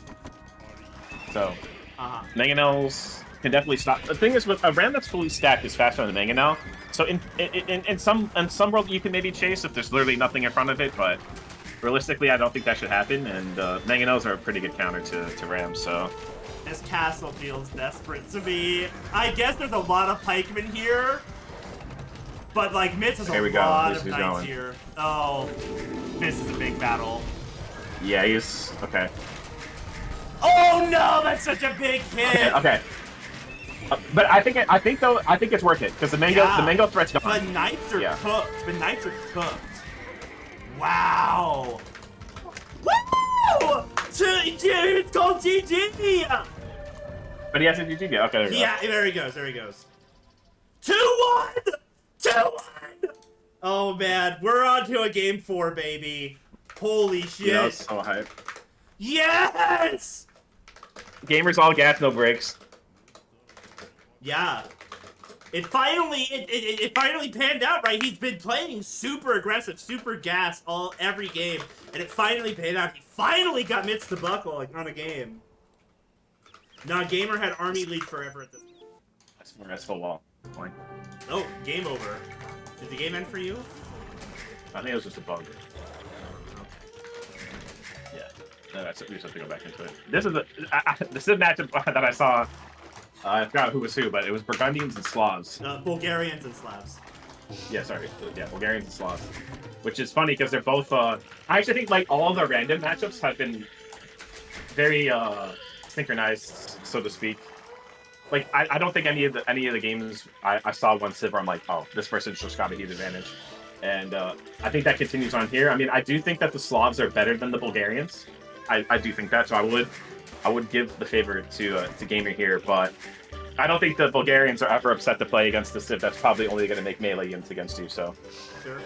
So Mangonels can definitely stop. The thing is, with a ram that's fully stacked is faster than the Mangonel. So in some world you can maybe chase if there's literally nothing in front of it, but realistically I don't think that should happen. And Mangonels are a pretty good counter to rams. So this castle feels desperate to me. I guess there's a lot of pikemen here. But, like, Mitz has a lot of knights here. Oh, this is a big battle. Yeah, he's... Okay. Oh, no! That's such a big hit! Okay. But I think it's worth it, because the mango threat's gone. The knights are cooked. The knights are cooked. Wow! Woo! It's called GG! But he has a GG. Okay, there we go. Yeah, there he goes. There he goes. 2-1! 2-1! Oh man, we're on to a game 4, baby. Holy shit. Yeah, that's so hype. Yes! Gamers all gas, no brakes. Yeah. It finally panned out, right? He's been playing super aggressive, super gas every game, and it finally panned out. He finally got Mitz to buckle on a game. Nah, Gamer had army lead forever at this point. That's more restful wall. Point. Oh, game over. Did the game end for you? I think it was just a bug. Yeah. No, we just have to go back into it. This is the civ matchup that I saw. I forgot who was who, but it was Burgundians and Slavs. Bulgarians and Slavs. Yeah, sorry. Yeah, Bulgarians and Slavs. Which is funny because they're both. I actually think like all the random matchups have been very synchronized, so to speak. Like I don't think any of the games I saw one civ where I'm like, oh, this person's just got a huge advantage, and I think that continues on here. I mean, I do think that the Slavs are better than the Bulgarians. I do think that, so I would give the favor to Gamer here, but I don't think the Bulgarians are ever upset to play against the civ that's probably only going to make melee units against you. So sure.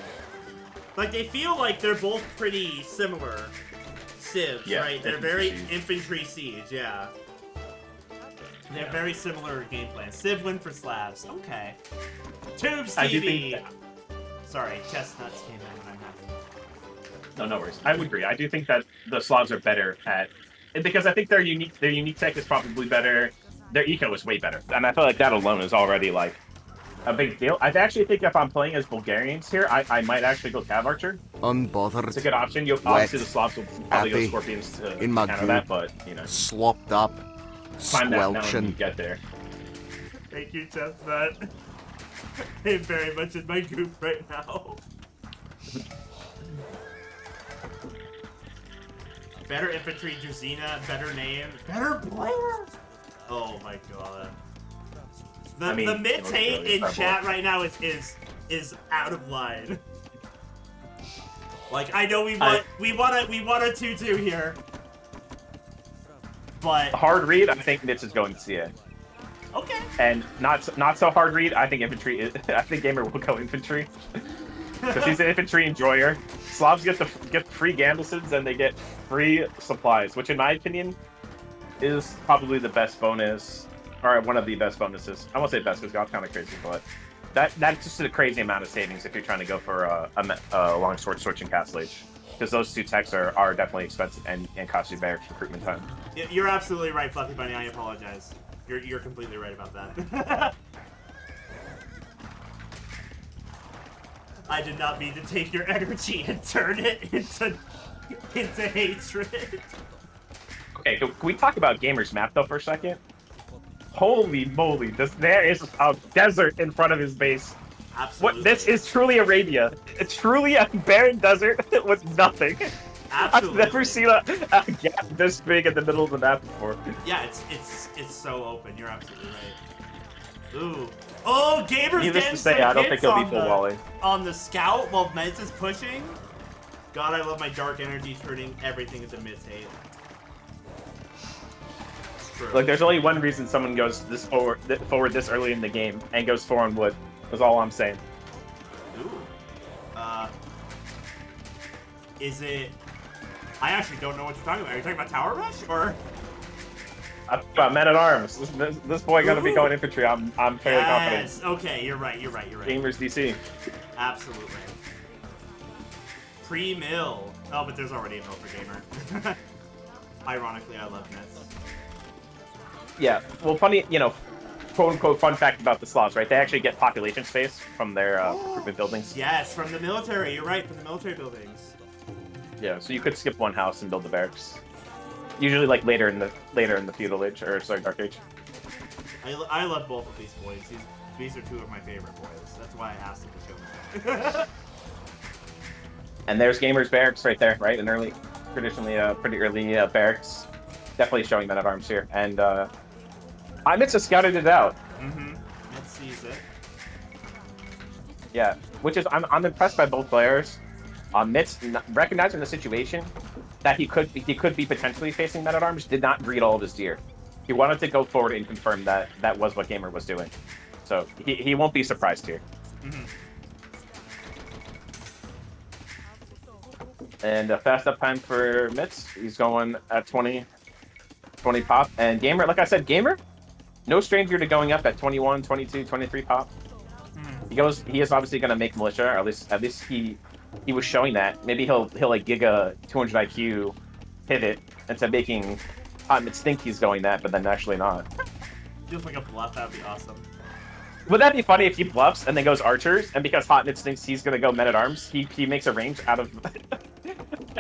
Like they feel like they're both pretty similar civs, yeah, right? They're very infantry siege, yeah. They have very similar game plans. Civ win for Slavs. Okay. Tubes TV! Sorry, chestnuts came in and I'm happy. No worries. I would agree. I do think that the Slavs are better at... Because I think their unique tech is probably better. Their eco is way better. And I feel like that alone is already, like, a big deal. I actually think if I'm playing as Bulgarians here, I might actually go Cav Archer. Unbothered. It's a good option. Obviously, the Slavs will probably go Scorpions to counter that, but, you know. Slopped up. Find that now when you get there. Thank you, Chestnut. I'm very much in my group right now. Better infantry, Drazina, better name, better player. Oh my god. The Mitz hate in chat right now is out of line. Like I know we want a 2-2 here. But hard read, I think Mitz is going to CA. Okay. And not so hard read, I think infantry is. I think Gamer will go infantry. because he's an infantry enjoyer. Slavs get free Gambicids and they get free supplies, which in my opinion is probably the best bonus, or one of the best bonuses. I won't say best because God's kind of crazy, but that's just a crazy amount of savings if you're trying to go for a long sword switch and Castle Age. Because those two techs are definitely expensive and cost you barracks recruitment time. You're absolutely right, Fluffy Bunny. I apologize. You're completely right about that. I did not mean to take your energy and turn it into hatred. Okay, can we talk about Gamer's map though for a second? Holy moly! There is a desert in front of his base. Absolutely. This is truly Arabia. It's truly a barren desert with nothing. Absolutely. I've never seen a gap this big in the middle of the map before. Yeah, it's so open. You're absolutely right. Ooh. Oh, Gamer's Needless getting to say, some I don't think hits he'll be on full volley. on the scout while Meds is pushing. God, I love my dark energy turning everything into Mids hate. It's true. Look, there's only one reason someone goes this forward this early in the game and goes 4 on wood. That's all I'm saying. Ooh. Is it? I actually don't know what you're talking about. Are you talking about Tower Rush or? About men at arms. This boy gonna be going infantry. I'm fairly confident. Yes. Okay, you're right. Gamerisdc. Absolutely. Pre-mill. Oh, but there's already a mill for Gamer. Ironically, I love Nets. Yeah. Well, funny, quote unquote fun fact about the Slavs, right? They actually get population space from their recruitment buildings. Yes, from the military. You're right, from the military buildings. Yeah. So you could skip one house and build the barracks. Usually, like later in the feudal age or sorry, dark age. I love both of these boys. These are two of my favorite boys. That's why I asked them to show me. And there's Gamer's barracks right there, right? An early, traditionally pretty early barracks. Definitely showing men at arms here, and Mitz has scouted it out. Mm-hmm. Mitz sees it. Yeah, which is I'm impressed by both players. Mitz recognizing the situation that he could be potentially facing men at arms, did not greet all of his deer. He wanted to go forward and confirm that was what Gamer was doing. So he won't be surprised here. Mm-hmm. And a fast up time for Mitz. He's going at 20 pop. And Gamer, like I said, Gamer, no stranger to going up at 21, 22, 23 pop. He is obviously going to make militia, or at least he was showing that. Maybe he'll like gig a 200 IQ pivot into making Hot Mitz think he's going that, but then actually not. Feels like a bluff. That would be awesome. Would that be funny if he bluffs and then goes archers, and because Hot Mitz thinks he's going to go men at arms, he makes a range out of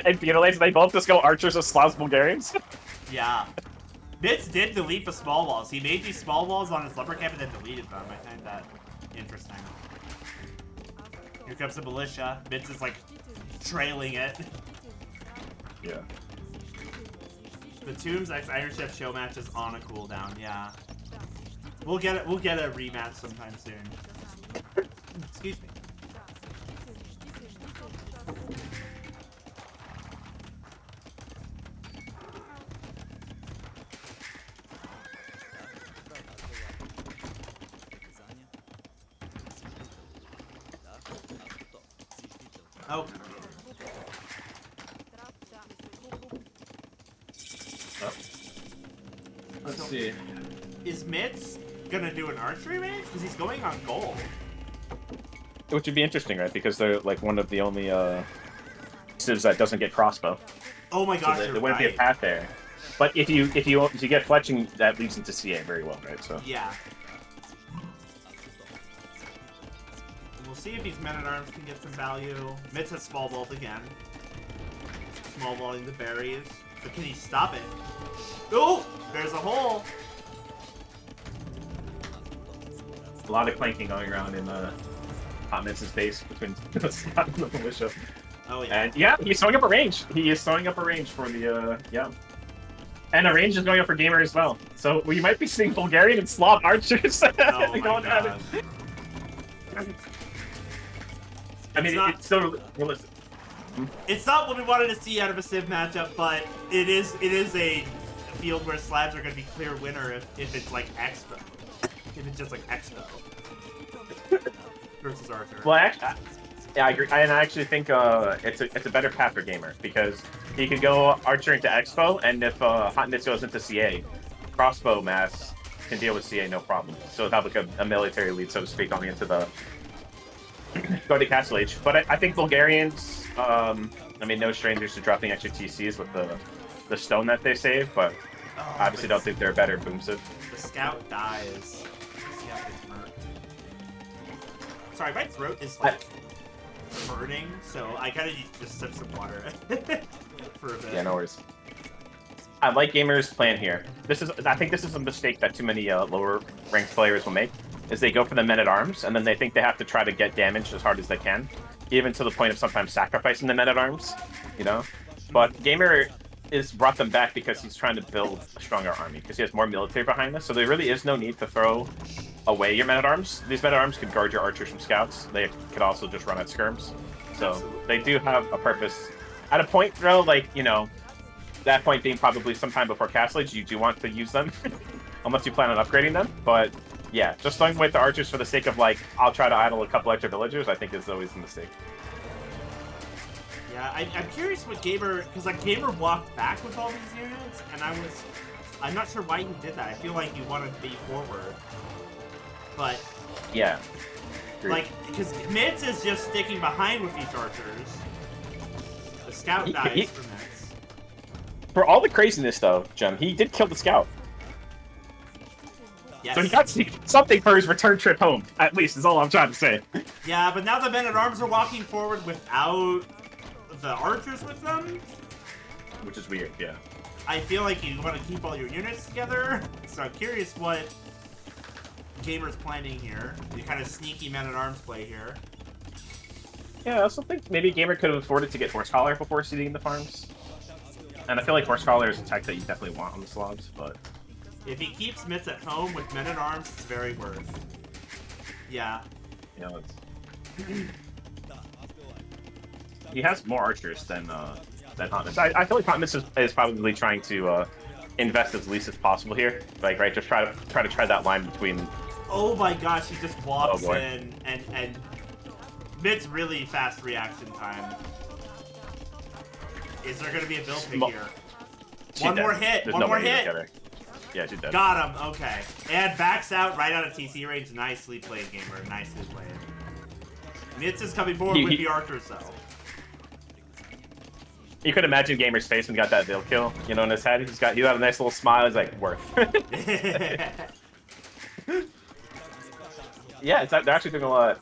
and feudalates, and they both just go archers as Slavs Bulgarians? Yeah. Mitz did delete the small walls. He made these small walls on his lumber camp and then deleted them. I find that interesting. Here comes the militia. Mitz is like trailing it. Yeah. The Tombs X Iron Chef Showmatch is on a cooldown. Yeah. We'll get a rematch sometime soon. Excuse me. Oh. Let's see. Is Mitz gonna do an archery range? Because he's going on gold. Which would be interesting, right? Because they're like one of the only civs that doesn't get crossbow. Oh my gosh, So you're there wouldn't right. be a path there. But if you get fletching, that leads into CA very well, right? So Yeah. We'll see if these men-at-arms can get some value. Mitz has small vault again. Small vaulting the berries. But can he stop it? Oh! There's a hole! a lot of clanking going around in Hot Mitz's base between Scott and the militia. Oh yeah. And yeah, he's throwing up a range. He is throwing up a range for the yeah. And a range is going up for Gamer as well. So we might be seeing Bulgarian and Slav archers Oh my going at god. it. I mean, it's still realistic. It's not what we wanted to see out of a Civ matchup, but it is a field where Slavs are going to be clear winner if it's like Expo. If it's just like Expo versus Archer. Well, Yeah, I agree. And I actually think it's a better path for Gamer because he could go Archer into Expo, and if Hot Mitts goes into CA, Crossbow Mass can deal with CA no problem. So it'll have like a military lead, so to speak, going into the go to Castle Age. But I think Bulgarians, I mean, no strangers to dropping extra TCs with the stone that they save, but obviously don't think they're a better boom civ. The scout dies. Sorry, my throat is like burning, so I kind of need to just sip some water for a bit. Yeah, no worries. I like Gamer's plan here. I think this is a mistake that too many lower ranked players will make, is they go for the men-at-arms, and then they think they have to try to get damage as hard as they can, even to the point of sometimes sacrificing the men-at-arms, you know? But Gamer is brought them back because he's trying to build a stronger army, because he has more military behind this, so there really is no need to throw away your men-at-arms. These men-at-arms could guard your archers from scouts. They could also just run at skirms. So they do have a purpose. At a point, though, like, you know, that point being probably sometime before Castle Age, you do want to use them, unless you plan on upgrading them. But yeah, just throwing away the archers for the sake of, like, I'll try to idle a couple extra villagers, I think is always a mistake. Yeah, I'm curious what Gamer, because like Gamer walked back with all these units, and I'm not sure why he did that. I feel like he wanted to be forward, but yeah, like because Mitz is just sticking behind with these archers. The scout dies for Mitz. For all the craziness, though, Gem, he did kill the scout. Yes. So he got something for his return trip home, at least, is all I'm trying to say. Yeah, but now the men-at-arms are walking forward without the archers with them. Which is weird, yeah. I feel like you want to keep all your units together, so I'm curious what Gamer's planning here. The kind of sneaky men-at-arms play here. Yeah, I also think maybe Gamer could have afforded to get Horse Collar before seeding the farms. And I feel like Horse Collar is a tech that you definitely want on the slobs, but... If he keeps Mitz at home with men-at-arms, it's very worth. Yeah. Yeah, he has more archers than Hot Mitts. I feel like Hot Mitts is probably trying to invest as least as possible here. Like, right, just try to tread that line between... Oh my gosh, he just walks in and Mitz really fast reaction time. Is there going to be a build pick here? One more hit. There's one more nobody hit. together. Yeah, she's dead. Got him. Okay. And backs out right out of TC range. Nicely played, Gamer. Nicely played. Mitz is coming forward with the archers, though. You could imagine Gamer's face when he got that build kill, you know, in his head. He had a nice little smile. He's like, worth. Yeah, they're actually doing a lot,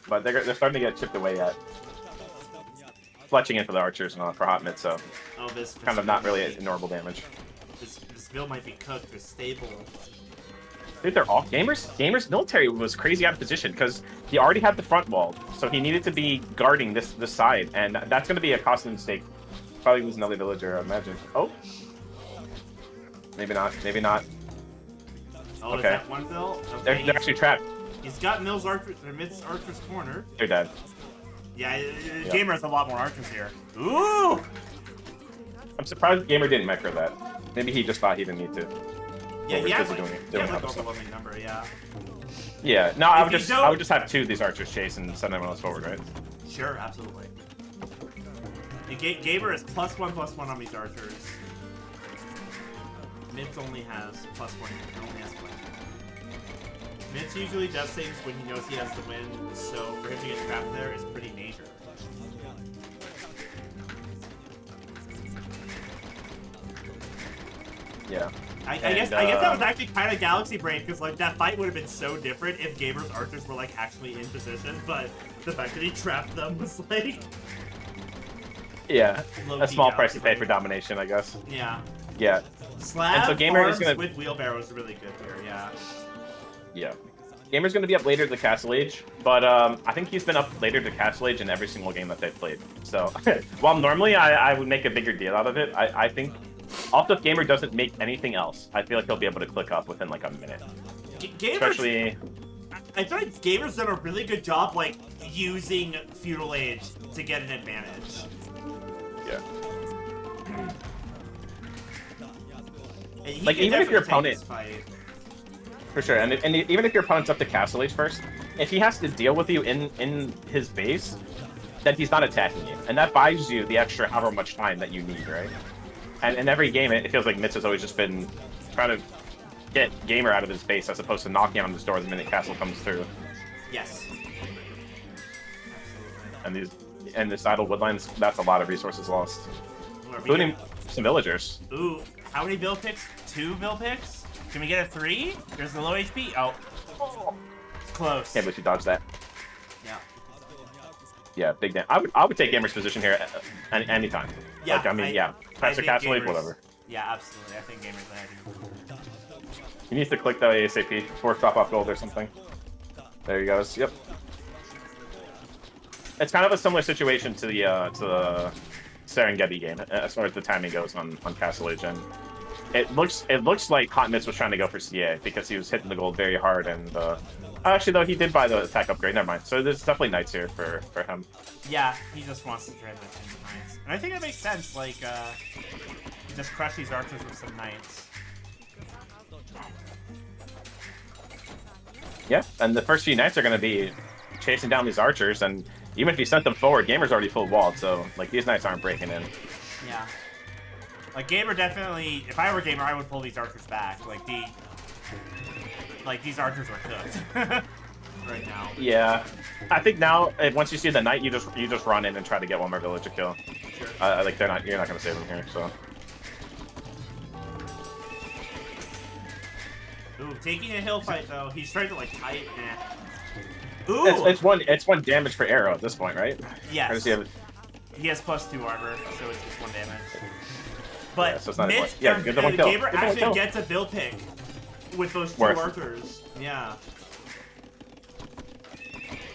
but they're starting to get chipped away at. Fletching in for the archers and for Hot Mitts, so this kind of not really normal damage. This build might be cooked or stable. Dude, they're all Gamer's military was crazy out of position because he already had the front wall, so he needed to be guarding this side, and that's going to be a costly mistake. Probably lose another villager, I imagine. Oh, maybe not. Maybe not. Oh, okay. Is that one bill? Okay, They're actually trapped. He's got Mills archers or Mitz archers corner. They're dead. Yeah, Gamer has a lot more archers here. Ooh! I'm surprised Gamer didn't micro that. Maybe he just thought he didn't need to. Yeah, he has doing like overwhelming number, yeah. Yeah, no, I would just have two of these archers chase and send everyone else forward, right? Sure, absolutely. Gamer is +1/+1 on these archers. Mitz only has +1. Only has one. Mitz usually does things when he knows he has the win, so for him to get trapped there is pretty major. Yeah. I guess that was actually kind of Galaxy Brain, because like that fight would have been so different if Gamer's archers were like actually in position, but the fact that he trapped them was like... Yeah, a small price to pay for domination, I guess. Yeah. Yeah. Slab so Gamer farms is gonna... with wheelbarrows really good here, yeah. Yeah. Gamer's going to be up later to Castle Age, but I think he's been up later to Castle Age in every single game that they've played. So, while normally I would make a bigger deal out of it, I think also if Gamer doesn't make anything else, I feel like he'll be able to click up within like a minute. Especially... I feel like Gamer's done a really good job, like, using Feudal Age to get an advantage. Yeah. And like, even if your opponent... For sure, and even if your opponent's up to Castle Age first, if he has to deal with you in his base, then he's not attacking you, and that buys you the extra however much time that you need, right? And in every game, it feels like Mitz has always just been trying to get Gamer out of his base as opposed to knocking on his door the minute Castle comes through. Yes. And this idle woodlands, that's a lot of resources lost, including some villagers. Ooh, how many bill picks? 2 bill picks? Can we get a 3? There's the low HP. Oh, close. Can't believe you dodged that. Yeah. Yeah, big damn. I would take Gamer's position here anytime. Yeah, like, I mean, yeah, Professor Castle Age, whatever. Yeah, absolutely. I think Gamer's ahead. He needs to click though ASAP before drop off gold or something. There he goes. Yep. It's kind of a similar situation to the Serengeti game as far as the timing goes on Castle Age, and it looks like Hot Mitz was trying to go for CA because he was hitting the gold very hard, and actually though he did buy the attack upgrade. Never mind. So there's definitely knights here for him. Yeah, he just wants to transition to knights, and I think it makes sense. Like, just crush these archers with some knights. Yeah, and the first few knights are going to be chasing down these archers, and even if you sent them forward, Gamer's already full walled, so like these knights aren't breaking in. Yeah. Like Gamer definitely, if I were Gamer, I would pull these archers back. Like these archers are cooked right now. Yeah, I think now once you see the knight, you just run in and try to get one more villager kill. Sure. Like you're not going to save them here, so. Ooh, taking a hill fight though. He's trying to like tight. Ooh. It's one damage per arrow at this point, right? Yes. Or does he have... He has +2 armor, so it's just 1 damage. But Yeah, so it's not Gamer actually gets a bill pick with those 2 archers. Yeah.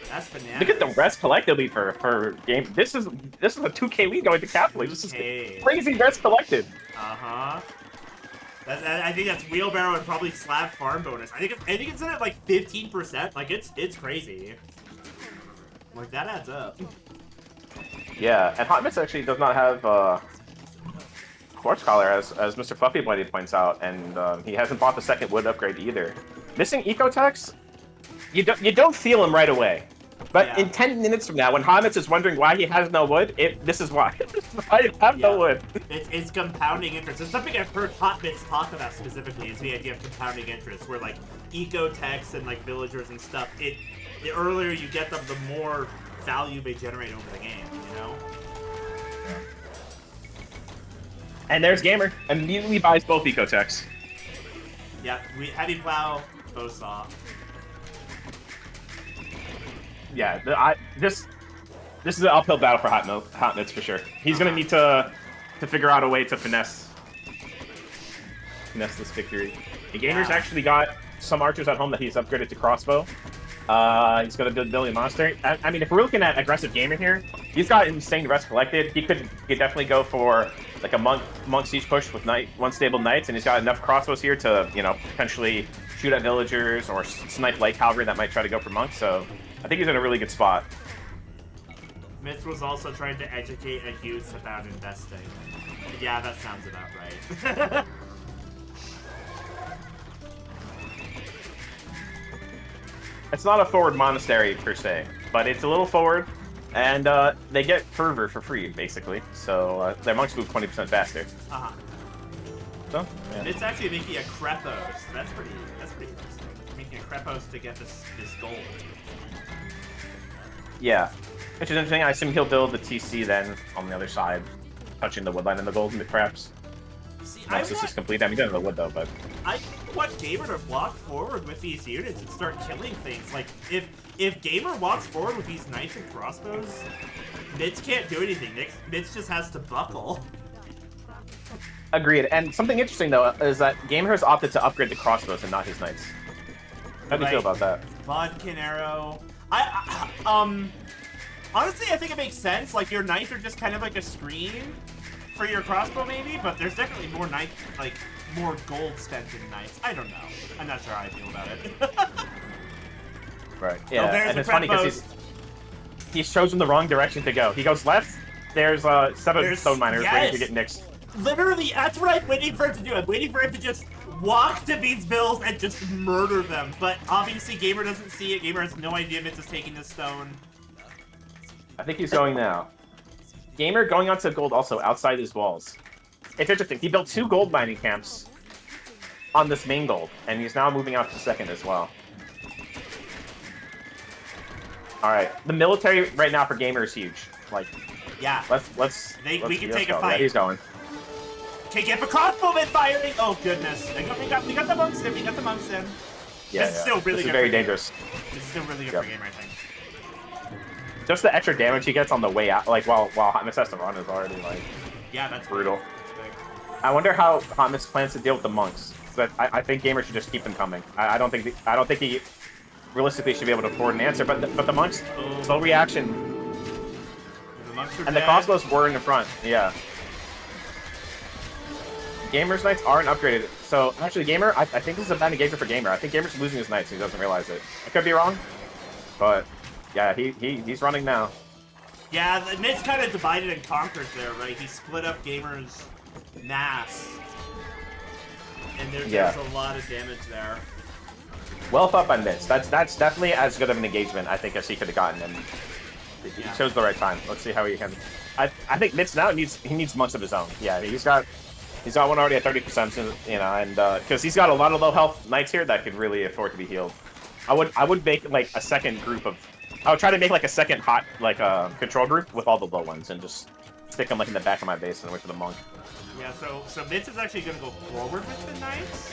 That's bananas. Look at the rest collectively for game. This is a 2K lead going to Castle Age. This is crazy rest collected. Uh-huh. I think that's wheelbarrow and probably slab farm bonus. I think it's in at like 15%. Like it's crazy. Like that adds up. Yeah, and Hot Mitz actually does not have Quartz Collar as Mr. Fluffy Bloody points out, and he hasn't bought the second wood upgrade either. Missing Ecotex, you don't feel him right away. But in 10 minutes from now, when Hot Mitz is wondering why he has no wood, this is why. I have no wood. It's compounding interest. It's something I've heard Hot Mitz talk about specifically, is the idea of compounding interest, where like ecotechs and like villagers and stuff, the earlier you get them, the more value they generate over the game, you know? Yeah. And there's Gamer. Immediately buys both ecotechs. Yeah, heavy plow, bow saw. Yeah, this is an uphill battle for Hot Mitz for sure. He's gonna need to figure out a way to finesse this victory. The Gamer's actually got some archers at home that he's upgraded to crossbow. He's got a billion monster. I mean, if we're looking at aggressive Gamer here, he's got insane rest collected. He could definitely go for like a monk siege push with one stable knights, and he's got enough crossbows here to potentially shoot at villagers or snipe light cavalry that might try to go for monks. So I think he's in a really good spot. Mitz was also trying to educate a youth about investing. Yeah, that sounds about right. It's not a forward monastery per se, but it's a little forward, and they get fervor for free basically. So their monks move 20% faster. So yeah. It's actually making a Krepos. That's pretty interesting. Making a Krepos to get this gold. Yeah, which is interesting. I assume he'll build the TC then on the other side, touching the woodline and the gold, perhaps. See, once this is complete. I mean, he doesn't have the wood though, but I want Gamer to walk forward with these units and start killing things. Like if Gamer walks forward with these knights and crossbows, Mitz can't do anything. Mitz just has to buckle. Agreed. And something interesting though is that Gamer has opted to upgrade the crossbows and not his knights. How do you feel about that? Vodkin arrow. Honestly, I think it makes sense. Like, your knights are just kind of like a screen for your crossbow, maybe, but there's definitely more more gold spent in knights. I don't know. I'm not sure how I feel about it. Right. Yeah, and it's funny because he's chosen the wrong direction to go. He goes left. There's 7 stone miners ready to get nixed. Literally, that's what I'm waiting for him to do. I'm waiting for him to just walk to these bills and just murder them. But obviously, Gamer doesn't see it. Gamer has no idea Mitz is taking this stone. I think he's going now. Gamer going onto gold also outside his walls. It's interesting. He built 2 gold mining camps on this main gold, and he's now moving out to second as well. All right, the military right now for Gamer is huge. Like, yeah, let's we can take go. a fight. Yeah, he's going. Okay, get the crossbowman firing. Oh goodness, we got the monks in. We got the monks in. Yeah, this is still really this good. Is very dangerous. This is still really good for Gamer, I think. Just the extra damage he gets on the way out, like while Hotmix has to run, is already like that's brutal. That's big. I wonder how Hotmix plans to deal with the monks. But I think Gamer should just keep them coming. I don't think he realistically should be able to afford an answer. But the monks, slow reaction, The monks are and dead. the crossbows were in the front. Yeah. Gamer's knights aren't upgraded. So actually, Gamer, I think this is a bad engagement for Gamer. I think Gamer's losing his knights and he doesn't realize it. I could be wrong, but yeah, he's running now. Yeah, the Mitz kind of divided and conquered there, right? He split up Gamer's mass. And there's a lot of damage there. Well thought by Mitz. That's definitely as good of an engagement, I think, as he could have gotten, and he chose the right time. Let's see how he can. I think Mitz now needs monks of his own. Yeah, he's got one already at 30%, you know, and because he's got a lot of low health knights here that could really afford to be healed. I would make like a second group of. I would try to make like a second hot control group with all the low ones and just stick them like in the back of my base and wait for the monk. Yeah, so Mitz is actually going to go forward with the knights.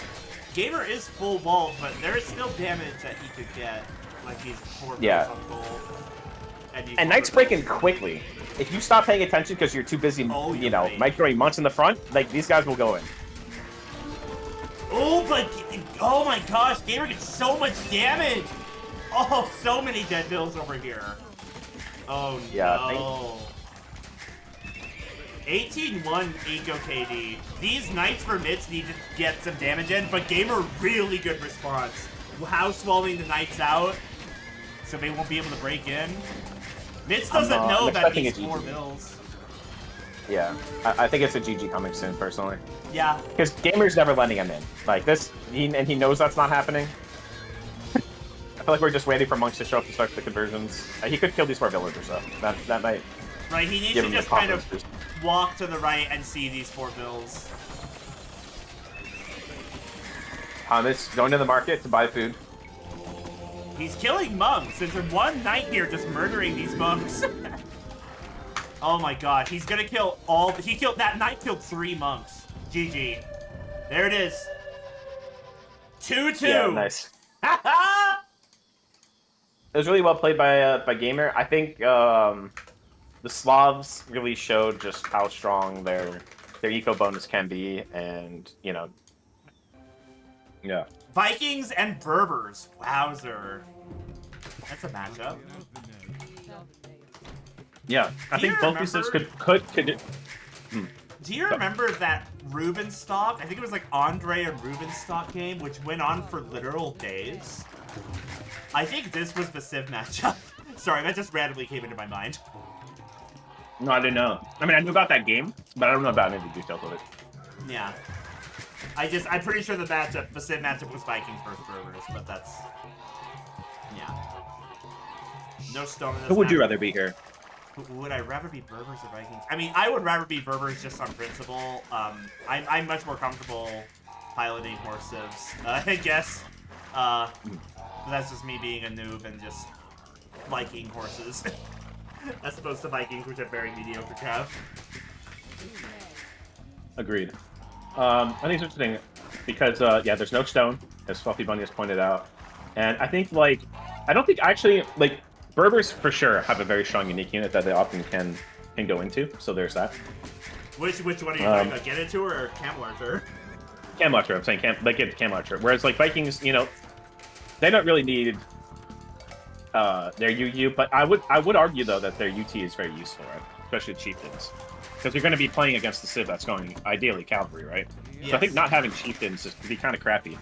Gamer is full wall, but there is still damage that he could get, like these 4 bills on gold. And knights break in quickly. If you stop paying attention because you're too busy, microing monks in the front, like these guys will go in. Oh, but oh my gosh, Gamer gets so much damage. Oh, so many dead bills over here. Oh no. 18-1 Eco KD. These knights for Mitz need to get some damage in, but Gamer really good response. House swallowing the knights out, so they won't be able to break in. Mitz doesn't know about these 4 bills. Yeah, I think it's a GG coming soon, personally. Yeah. Because Gamer's never letting him in. Like this, he knows that's not happening. I feel like we're just waiting for monks to show up to start the conversions. He could kill these 4 villagers, though. That might. Right, he needs to just kind of walk to the right and see these 4 bills. Thomas going to the market to buy food. He's killing monks. There's one knight here just murdering these monks. Oh my god, he's gonna kill all. That knight killed 3 monks. GG. There it is. 2-2. Yeah, nice. It was really well played by Gamer. I think the Slavs really showed just how strong their eco bonus can be, and you know, yeah. Vikings and Berbers. Wowzer. That's a matchup. Yeah, I think both these could. Do you remember that Rubenstock? I think it was like Andre and Rubenstock game, which went on for literal days. I think this was the Civ matchup. Sorry, that just randomly came into my mind. No, I didn't know. I mean, I knew about that game, but I don't know about any of the details of it. Yeah. I'm pretty sure the Civ matchup was Vikings versus Berbers, but that's... Yeah. No stone in this Who would matchup. you rather be here? Would I rather be Berbers or Vikings? I mean, I would rather be Berbers just on principle. I'm much more comfortable piloting horse civs, I guess. That's just me being a noob and just liking horses. As opposed to Vikings, which are very mediocre cav. Agreed. I think it's interesting because, yeah, there's no stone, as Fluffy Bunny has pointed out. And I think, like, I don't think actually, like, Berbers for sure have a very strong unique unit that they often can go into, so there's that. Which one are you talking about? Get into or Camel Archer? Camel Archer, I'm saying, get the Camel Archer. Whereas, like, Vikings, you know, they don't really need their UU, but I would argue, though, that their UT is very useful, right? Especially Chieftains. Because you're going to be playing against the Civ that's going, ideally, Cavalry, right? Yes. So I think not having Chieftains is be kind of crappy.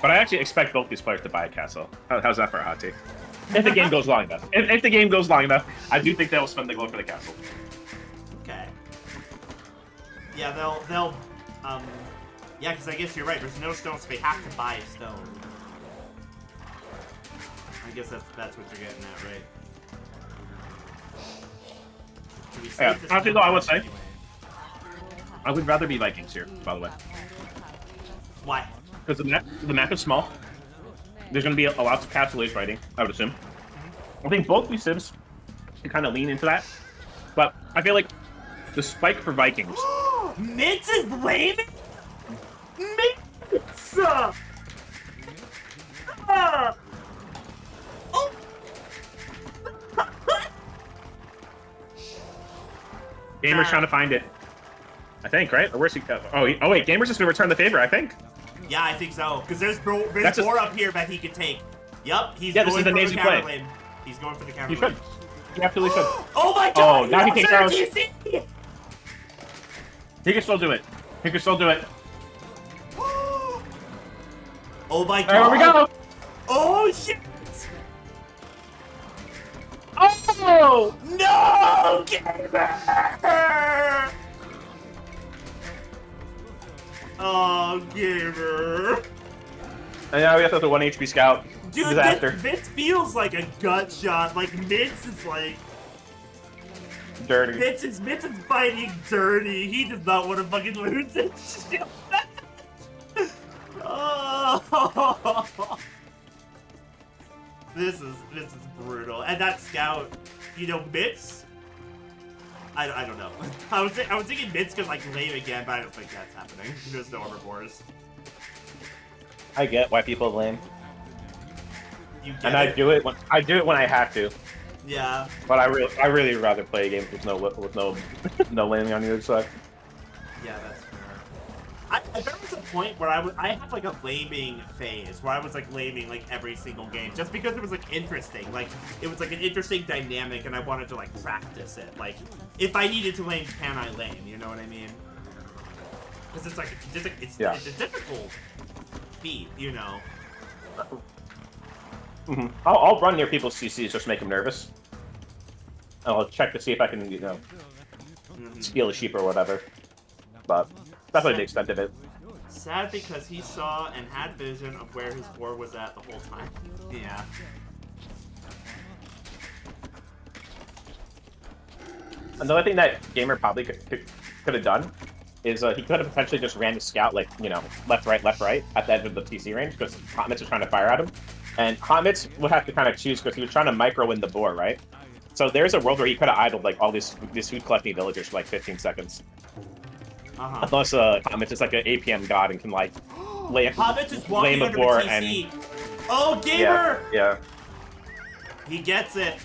But I actually expect both these players to buy a castle. How's that for a hot take? If the game goes long enough. If the game goes long enough, I do think they'll spend the gold for the castle. Okay. Yeah, they'll Yeah, because I guess you're right. There's no stone, so they have to buy a stone. I guess that's what you're getting at, right? Yeah, actually, though, I would say I would rather be Vikings here, by the way. Why? Because the map is small. There's going to be a lots of castle age fighting, I would assume. I think both these civs can kind of lean into that. But I feel like the spike for Vikings. Mitz is lame? Mitz! Oh! Gamer's trying to find it. I think, right? Or where's he? Oh wait, Gamer's just going to return the favor, I think. Yeah, I think so. Because there's That's more up here that he could take. Yup, he's Yeah, going this is an for easy the counter play. lane. He's going for the counter You should. lane. You absolutely should. Oh my god! Oh, now he can knows cross. RTC! He can still do it. He can still do it. Oh my god! There we go. Oh shit! Oh! No! Gamer! Oh, Gamer. And now we have to have the 1 HP scout. Dude, Disaster. this feels like a gut shot. Like, Mitz is like... Dirty. Mitz is fighting dirty. He does not want to fucking lose this shit. Oh. This is brutal. And that scout, you know, Mitz... I don't know. I was thinking Mitz could, like, lame again, but I don't think that's happening. There's no herbivores. I get why people lame. You get And it? I do it when I have to. Yeah. But I really rather play a game with no no landing on the other side. Yeah, that's fair. There was a point where I had like a laming phase where I was like laming like every single game just because it was like interesting. Like it was like an interesting dynamic and I wanted to like practice it. Like if I needed to lame, can I lame? You know what I mean? Because it's like it's a difficult feat, you know. Mm-hmm. I'll run near people's CCs just to make them nervous. And I'll check to see if I can, you know, steal a sheep or whatever. But that's like the extent of it. Sad because he saw and had vision of where his war was at the whole time. Yeah. Another thing that Gamer probably could have done is he could have potentially just ran the scout, like, you know, left, right, at the edge of the TC range, because Hotmitz was trying to fire at him. And Hotmitz would have to kind of choose, because he was trying to micro in the boar, right? So there's a world where he could have idled, like, all these food collecting villagers for, like, 15 seconds. Unless Hotmitz is, like, an APM god and can, like, Hotmitz is walking under the boar TC. Oh, Gamer! Yeah. He gets it.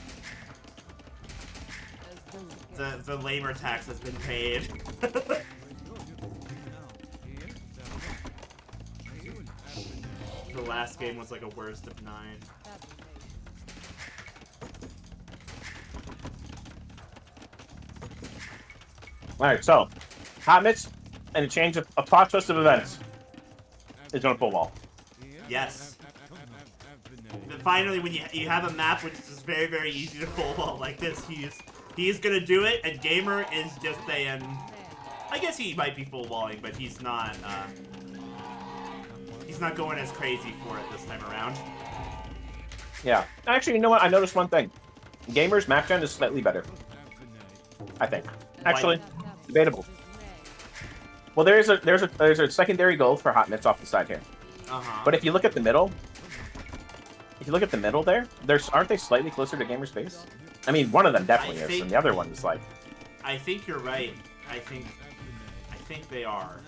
The labor tax has been paid. The last game was like a worst of 9. Alright, so Hotmitz, in a change of a plot twist of events, is going to full wall. Yes. But finally, when you have a map which is just very, very easy to full wall like this, he's gonna do it, and Gamer is just saying, I guess he might be full walling, but he's not going as crazy for it this time around. Yeah. Actually, you know what? I noticed one thing. Gamer's map gen is slightly better. I think. Actually, debatable. Well, there's a secondary gold for Hotmitz off the side here. But if you look at the middle, there, aren't they slightly closer to Gamer's base? I mean, one of them definitely is, and the other one is like. I think you're right. I think they are.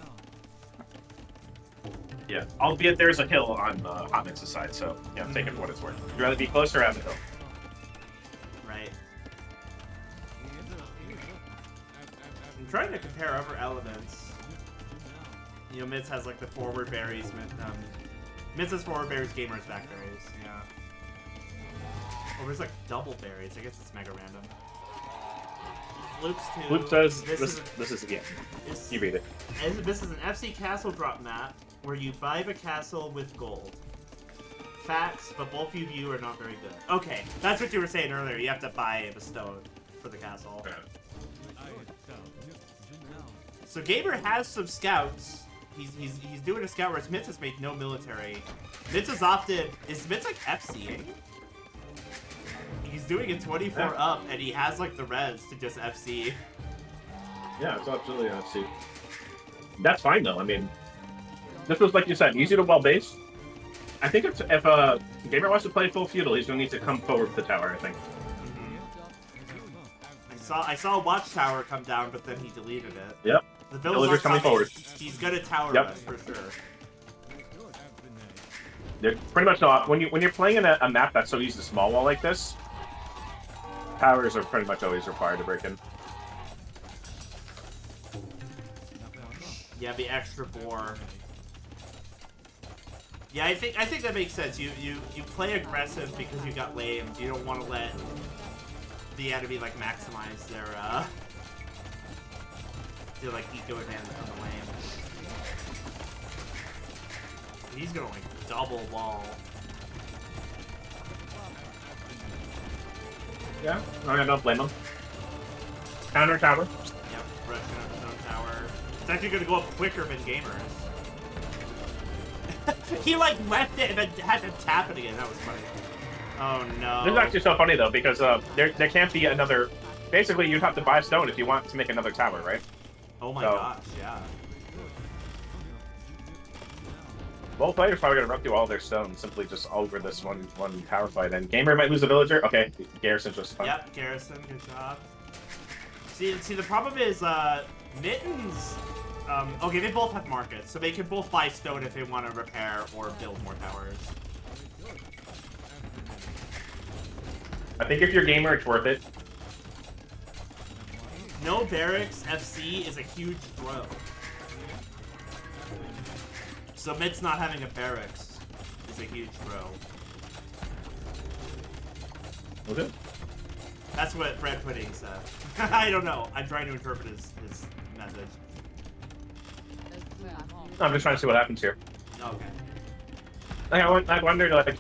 Yeah, albeit there's a hill on Hotmitz's side, so yeah, take it for what it's worth. You'd rather be closer at the hill. Right. I'm trying to compare other elements. You know, Mitz has like the forward berries. Mitz has forward berries, Gamer's back berries. Yeah. Oh, there's like double berries. I guess it's mega random. Floops too. Floop says this is again. You read it. This is an FC castle drop map where you buy the castle with gold. Facts, but both of you are not very good. Okay, that's what you were saying earlier. You have to buy the stone for the castle. So Gamer has some scouts. he's doing a scout where Mitz has made no military. Mitz has opted. Is Mitz like FCing? He's doing a 24 up, and he has like the res to just FC. Yeah, it's absolutely an FC. That's fine though. I mean, this was like you said, easy to well base. I think if Gamer wants to play full feudal, he's gonna need to come forward with the tower. I think. I saw a watchtower come down, but then he deleted it. Yep. The villagers coming forward. He's gonna tower us for sure. They're pretty much not. When you're playing in a map that's so easy to small wall like this, towers are pretty much always required to break in. Yeah, be extra bore. Yeah, I think that makes sense. You play aggressive because you got lamed. You don't want to let the enemy like maximize their like eco advantage on the lane. He's gonna like double wall. Yeah, I don't blame him. Counter tower. Yep, rushing up his own tower. It's actually gonna go up quicker than Gamers. He like left it and then had to tap it again. That was funny. Oh no. This is actually so funny though because there can't be another. Basically, you'd have to buy stone if you want to make another tower, right? Oh my gosh, yeah. Both players probably gonna run through all their stone simply just over this one tower fight, and Gamer might lose a villager. Okay, Garrison's just fine. Yep, Garrison, good job. See, the problem is Mittens. Okay, they both have markets, so they can both buy stone if they want to repair or build more towers. I think if you're Gamer, it's worth it. No barracks FC is a huge throw. So Mitt's not having a barracks is a huge throw. Okay. That's what Bread Pudding said. I don't know. I'm trying to interpret his message. I'm just trying to see what happens here. Okay. I wondered, like,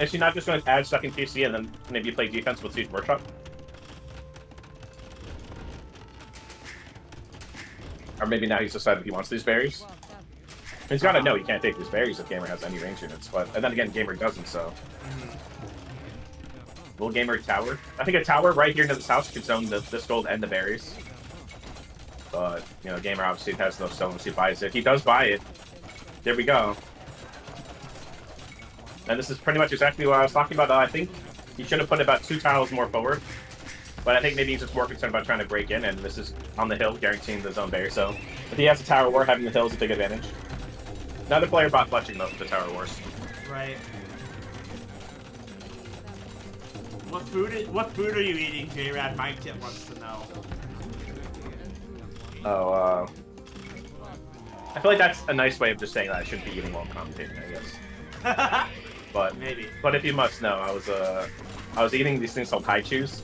is he not just going to add second PC and then maybe play defense with Siege Workshop? Or maybe now he's decided he wants these berries? He's got to know he can't take these berries if Gamer has any range units, and then again, Gamer doesn't, so... Will Gamer tower? I think a tower right here near this house could zone this gold and the berries. But, you know, Gamer obviously has no stones, he buys it. He does buy it. There we go. And this is pretty much exactly what I was talking about. I think he should have put about 2 tiles more forward. But I think maybe he's just more concerned about trying to break in, and this is on the hill, guaranteeing the zone barrier. So if he has a tower war, having the hill is a big advantage. Another player bought fletching though for the tower wars. Right. What food are you eating, JRad? Mike Tip wants to know. Oh, I feel like that's a nice way of just saying that I shouldn't be eating while commentating, I guess. But maybe. But if you must know, I was eating these things called high chews.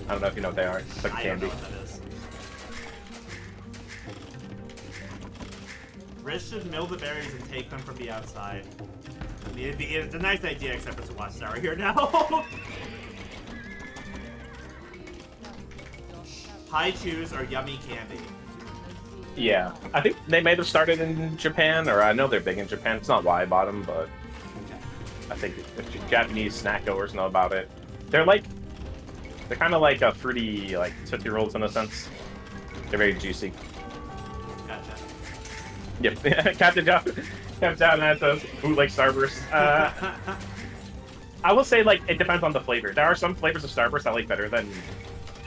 I don't know if you know what they are. It's like I candy. don't know what that is. Riz should mill the berries and take them from the outside. It's a nice idea, except it's a watchtower here now. High chews are yummy candy. Yeah, I think they may have started in Japan, or I know they're big in Japan. It's not why I bought them, but I think if Japanese snack goers know about it. They're kind of like a fruity, like Tootsie Rolls in a sense. They're very juicy. Gotcha. Yep, Captain John has those bootleg Starburst. I will say, like, it depends on the flavor. There are some flavors of Starburst I like better than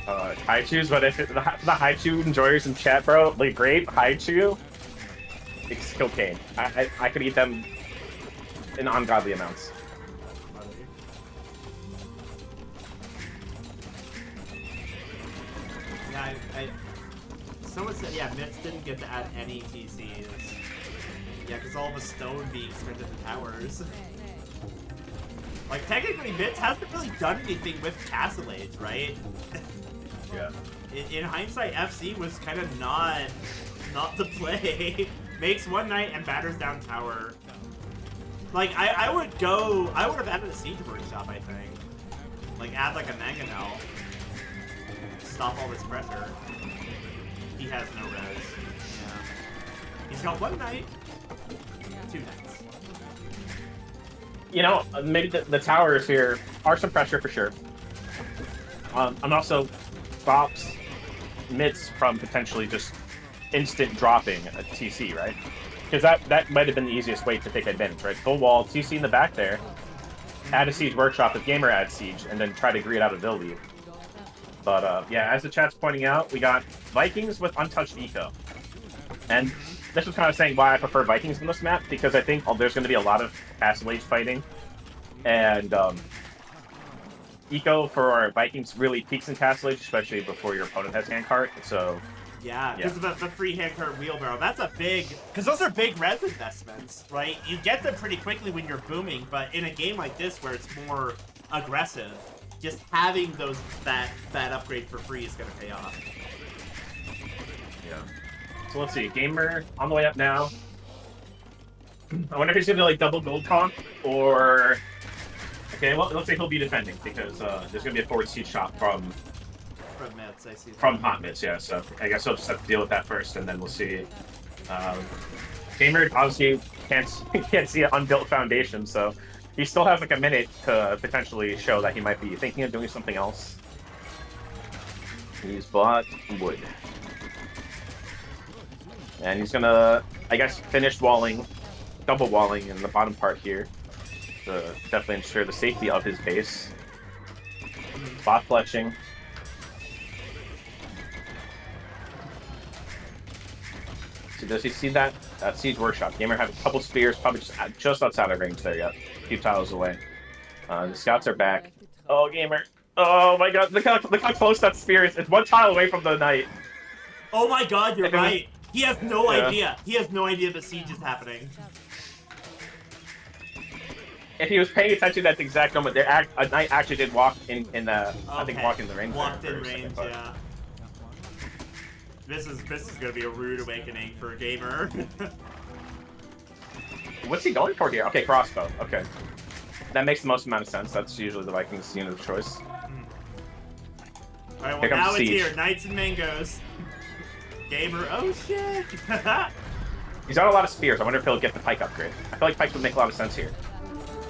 Haichus, but if the Haichu enjoyers in chat, bro, like grape Haichu, it's cocaine. I could eat them in ungodly amounts. Yeah, someone said, yeah, Mitz didn't get to add any TCs. Yeah, because all the stone being spent at the towers. Like, technically, Mitz hasn't really done anything with Castle Age, right? Yeah. In hindsight, FC was kind of not the play. Makes one night and batters down tower. Like, I would have added a Siege Workshop, I think. Like, add like a Mangonel. Stop all this pressure. He has no res. Yeah. He's got one knight. 2 knights. You know, maybe the towers here are some pressure for sure. And also stops mids from potentially just instant dropping a TC, right? Because that might have been the easiest way to take advantage, right? Full wall, TC in the back there, add a Siege Workshop with Gamerad Siege, and then try to greet out a Vil lead. But yeah, as the chat's pointing out, we got Vikings with untouched eco. And this was kind of saying why I prefer Vikings in this map, because I think there's going to be a lot of Castle Age fighting. And eco for our Vikings really peaks in Castle Age, especially before your opponent has handcart. So yeah, because of the free handcart wheelbarrow. That's a big, because those are big res investments, right? You get them pretty quickly when you're booming, but in a game like this where it's more aggressive, just having that upgrade for free is going to pay off. Yeah. So let's see, Gamer on the way up now. I wonder if he's going to like double gold comp or... Okay, well, let's say he'll be defending because there's going to be a forward siege shot from mids, I see. From hot mids, yeah. So I guess he'll just have to deal with that first, and then we'll see. Gamer obviously can't see an unbuilt foundation, so he still has like a minute to potentially show that he might be thinking of doing something else. He's bought wood, and he's gonna, I guess, finish walling, double walling in the bottom part here to definitely ensure the safety of his base. Spot fletching. So does he see that Siege Workshop? Gamer had a couple spears, probably just outside of range there yet. A few tiles away. The scouts are back. Oh, Gamer. Oh my god, look how close that spear is. It's 1 tile away from the knight. Oh my god, you're right. He has no idea. He has no idea the siege is happening. If he was paying attention at the exact moment, a knight actually did walk in the, okay. I think walk in the range. Walked in range, yeah. This is gonna be a rude awakening for a Gamer. What's he going for here? Okay, crossbow. Okay, that makes the most amount of sense. That's usually the Vikings' unit of choice. All right, well now it's here. Knights and mangoes. Gamer, oh shit! He's got a lot of spears. I wonder if he'll get the pike upgrade. I feel like pikes would make a lot of sense here.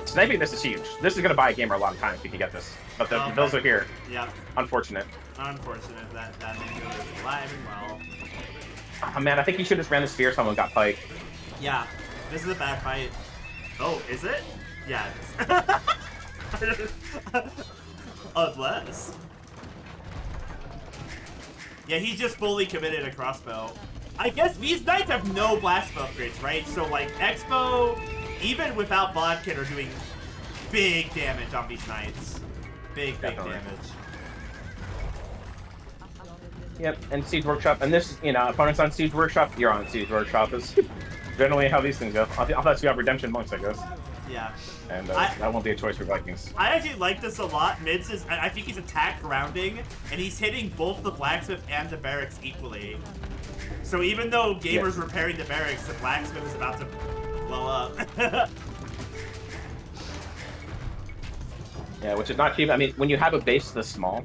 Sniping this is huge. This is gonna buy a Gamer a lot of time if he can get this. But the bills are here. Yeah. Unfortunate. Unfortunate that mango is alive and well. Oh man, I think he should have just ran the spear. Someone got pike. Yeah, this is a bad fight. Oh, is it? Yeah, it is. Unless. Yeah, he's just fully committed a crossbow. I guess these knights have no blast upgrades, right? So like Expo, even without Bodkin, are doing big damage on these knights. Big damage. Yep, and Siege Workshop, and this, you know, opponents on Siege Workshop, you're on Siege Workshop, is generally how these things go. Unless you have Redemption Monks, I guess. Yeah. And that won't be a choice for Vikings. I actually like this a lot. Mids is, I think he's attack grounding, and he's hitting both the blacksmith and the barracks equally. So even though Gamer's repairing the barracks, the blacksmith is about to blow up. Yeah, which is not cheap. I mean, when you have a base this small,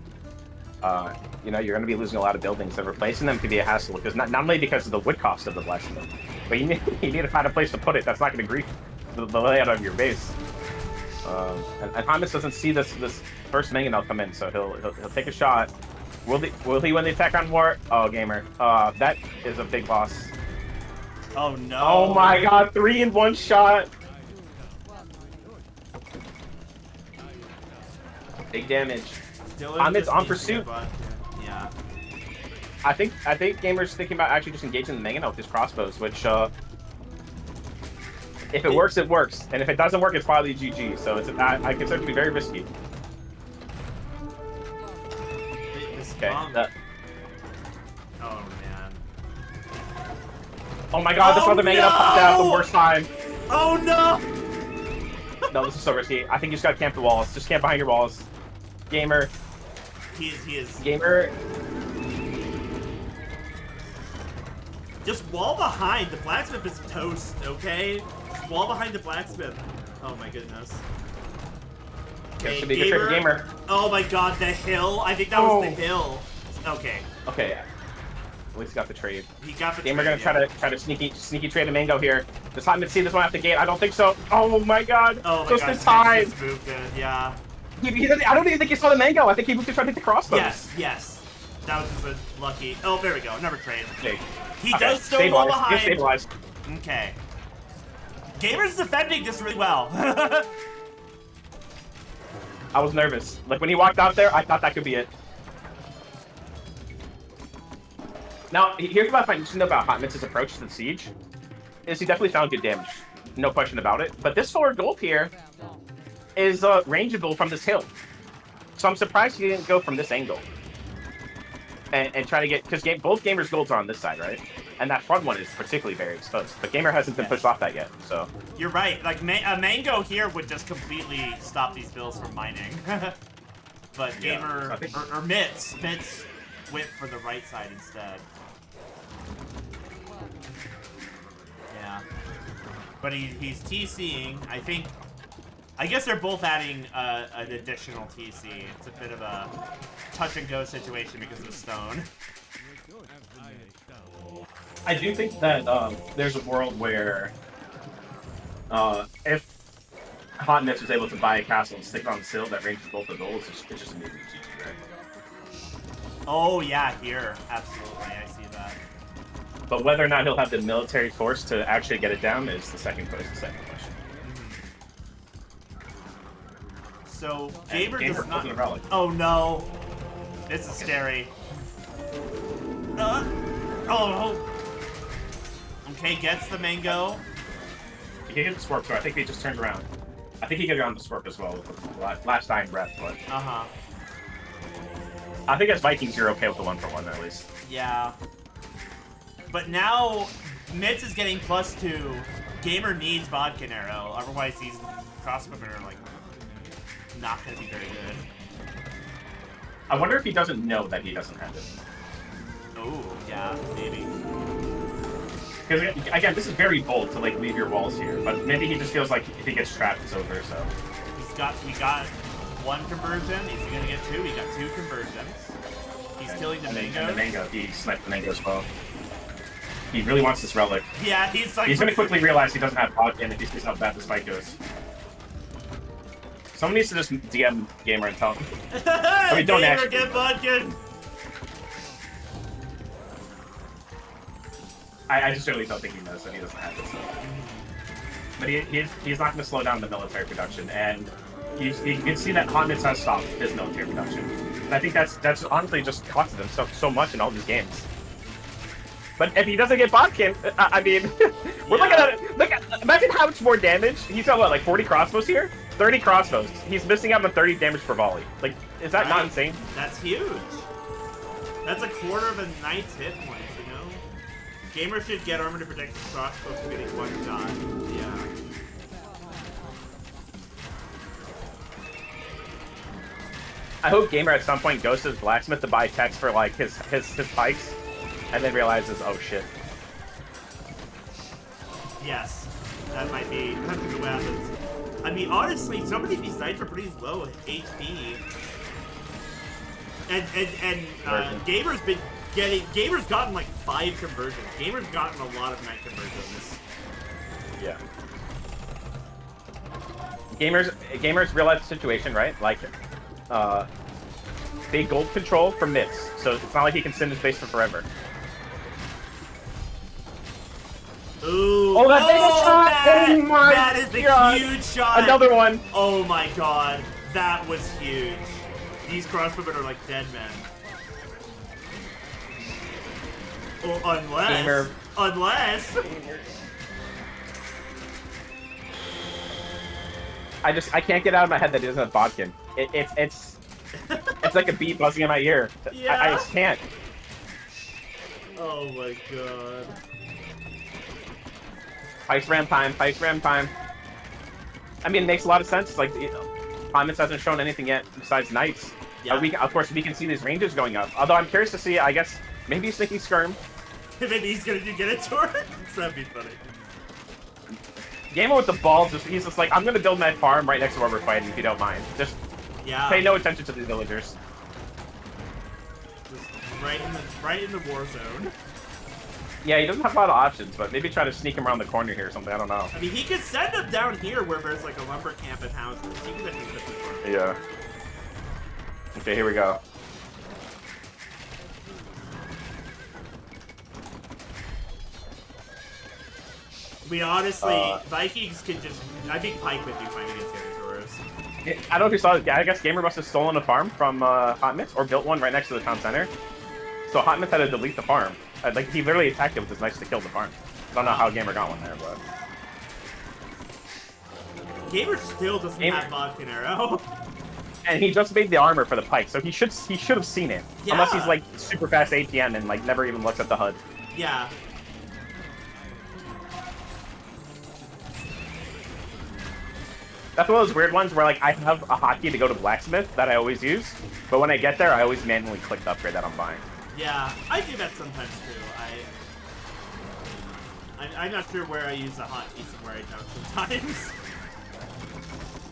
you know, you're going to be losing a lot of buildings, and replacing them can be a hassle, because not only because of the wood cost of the blacksmith, but you need to find a place to put it that's not going to grief the layout of your base. And Thomas doesn't see this first mangonel come in, so he'll take a shot. Will he win the attack on war? Oh, Gamer. That is a big loss. Oh no. Oh my god, 3 in 1 shot. Big damage. It's on pursuit. Yeah. I think Gamer's thinking about actually just engaging the mangonel with his crossbows, which if it works, it works, and if it doesn't work, it's probably GG. So I consider it to be very risky. Okay. Oh man. Oh my god, this other mangonel popped out at the worst time. Oh no! No, this is so risky. I think you just gotta camp the walls. Just camp behind your walls. Gamer. He is. Gamer. Just wall behind. The blacksmith is toast, okay? Just wall behind the blacksmith. Oh my goodness. Okay, should be a good trade for Gamer. Oh my god, the hill. I think that was the hill. Okay. Okay. At least he got the trade. He got the Gamer trade, gonna try to sneaky trade a mango here. Does Hotman see this one at the gate? I don't think so. Oh my god! Oh my just god, in time. just moved it. Yeah. I don't even think he saw the mango. I think he moved to try to hit the crossbows. Yes. That was just a lucky. Oh, there we go. Another trade. Okay. He does still go behind. Stabilized. Okay. Gamer's defending this really well. I was nervous. Like when he walked out there, I thought that could be it. Now, here's what I find interesting about Hotman's approach to the siege. Is he definitely found good damage. No question about it. But this forward gold here is rangeable from this hill. So I'm surprised he didn't go from this angle. And try to get, because both Gamer's golds are on this side, right? And that front one is particularly very exposed. But Gamer hasn't been pushed off that yet, so. You're right. Like, a mango here would just completely stop these bills from mining. But Gamer, or Mitz went for the right side instead. Yeah. But he's TCing. I guess they're both adding an additional TC. It's a bit of a touch-and-go situation because of stone. I do think that there's a world where if Hot Mitz was able to buy a castle and stick it on the sill that ranges both the goals, it's just immediately GG, right? Oh yeah, here. Absolutely, I see that. But whether or not he'll have the military force to actually get it down is the second question. So, Gamer does not... Relic. Oh no. This is scary. Oh. Okay, gets the mango. He can get the Scorp too. I think he just turned around. I think he could get on the Scorp as well with last dying breath, but... I think as Vikings, you're okay with the 1-for-1 at least. Yeah. But now, Mitz is getting +2. Gamer needs Bodkin Arrow, otherwise these crossbowmen are, like, not going to be very good. I wonder if he doesn't know that he doesn't have it. Oh, yeah, maybe. Because, again, this is very bold to, like, leave your walls here, but maybe he just feels like if he gets trapped, it's over, so... We got 1 conversion. Is he going to get 2? He got 2 conversions. He's killing the mango. And the mango, he sniped the mango as well. He really wants this relic. Yeah, he's like... He's going to quickly realize he doesn't have Bodkin if he sees how bad this fight goes. Someone needs to just DM Gamer and tell him. I mean, don't Gamer, get Bodkin! I just really don't think he knows that he doesn't have it, so. But he's not going to slow down the military production, and you can see that Hotmitz has stopped his military production. And I think that's honestly just costed him so much in all these games. But if he doesn't get Bodkin, I mean, we're looking at it. Imagine how much more damage. He's got what, like 40 crossbows here? 30 crossbows. He's missing out on 30 damage per volley. Like, is that not insane? That's huge. That's a quarter of a knight's hit points, you know? Gamer should get armor to protect his crossbows from getting one shot. Yeah. I hope Gamer at some point goes to his blacksmith to buy techs for like his pikes, and then realizes, oh shit. Yes, that might be what happens. I mean, honestly, some of these knights are pretty low HP, and Gamer's gotten like 5 conversions. Gamer's gotten a lot of knight conversions. Yeah. Gamers realize the situation, right? Like, they gold control from Mitz, so it's not like he can sit in his base for forever. Ooh! Oh, that shot! Oh my that is a God. Huge shot! Another one! Oh my god, that was huge. These crossbowmen are like dead men. Oh, unless. I can't get out of my head that he doesn't have Bodkin. It's like a bee buzzing in my ear. Yeah. I just can't. Oh my god. Ice ram time. I mean, it makes a lot of sense. Like, Hotmitz hasn't shown anything yet besides knights. Yeah. Of course, we can see these ranges going up. Although I'm curious to see, I guess, maybe he's thinking skirm. Maybe he's gonna get it to her? That'd be funny. Gamer with the balls, he's just like, I'm gonna build my farm right next to where we're fighting, if you don't mind. Just pay no attention to these villagers. Just right in the war zone. Yeah, he doesn't have a lot of options, but maybe try to sneak him around the corner here or something. I don't know. I mean, he could send him down here where there's like a lumber camp and houses. He could definitely put them. Yeah. Okay, here we go. We honestly, Vikings can just. I think Pike would do fine against Dinosaurs. I don't know if you saw it. I guess Gamer must have stolen a farm from Hot Mitts or built one right next to the town center. So Hot Mitts had to delete the farm. Like, he literally attacked it with his knights to kill the farm. I don't know how Gamer got one there, but... Gamer still doesn't have Vodkin Arrow. And he just made the armor for the Pike, so he should have seen it. Yeah. Unless he's, like, super fast ATM and, like, never even looks at the HUD. Yeah. That's one of those weird ones where, like, I have a hotkey to go to Blacksmith that I always use, but when I get there, I always manually click the upgrade that I'm buying. Yeah, I do that sometimes too. I'm not sure where I use the hotkeys and where I don't sometimes.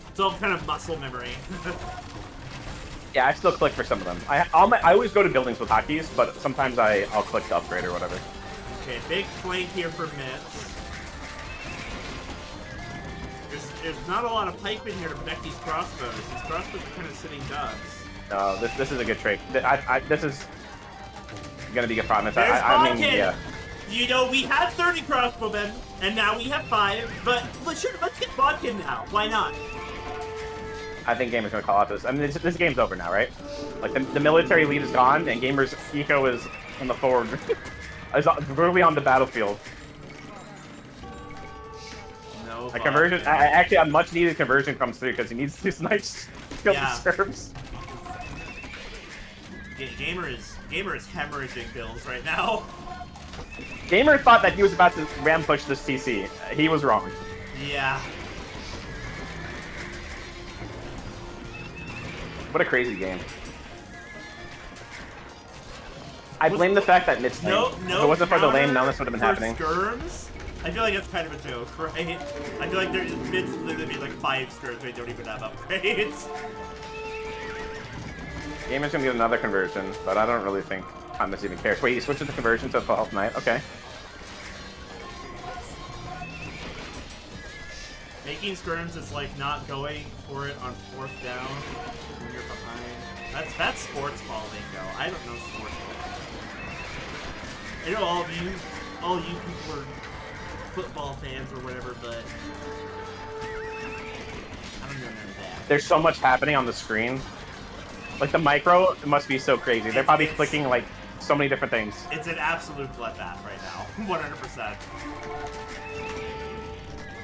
It's all kind of muscle memory. Yeah, I still click for some of them. I always go to buildings with hotkeys, but sometimes I'll click the upgrade or whatever. Okay, big flank here for Mitts. There's not a lot of pikemen here to protect these crossbows. These crossbows are kind of sitting ducks. No, this is a good trade. This is gonna be a problem. I mean, yeah. You know, we had 30 crossbowmen, and now we have 5, but let's get Vodkin now. Why not? I think Gamer's gonna call out this. I mean, this game's over now, right? Like, the military lead is gone, and Gamer's eco is on the forward. is really on the battlefield. No. A conversion, actually, a much needed conversion comes through because he needs these knights to kill the serfs. Gamer is hemorrhaging bills right now. Gamer thought that he was about to ram push this TC. He was wrong. Yeah. What a crazy game. I blame the fact that Mitts lame. If it wasn't for the lane, none of this would have been happening. Skirms? I feel like that's kind of a joke, right? I feel like there's Mitts literally like 5 skirms they don't even have upgrades. Gamer's gonna get another conversion, but I don't really think Thomas even cares. Wait, he switches the conversion to full health knight. Okay. Making skirms is like not going for it on 4th down when you're behind. That's sports ball lingo. I don't know sports ball. I know all you people are football fans or whatever, but I don't know none of that. There's so much happening on the screen. Like, the micro must be so crazy. They're probably clicking, like, so many different things. It's an absolute bloodbath right now. 100%.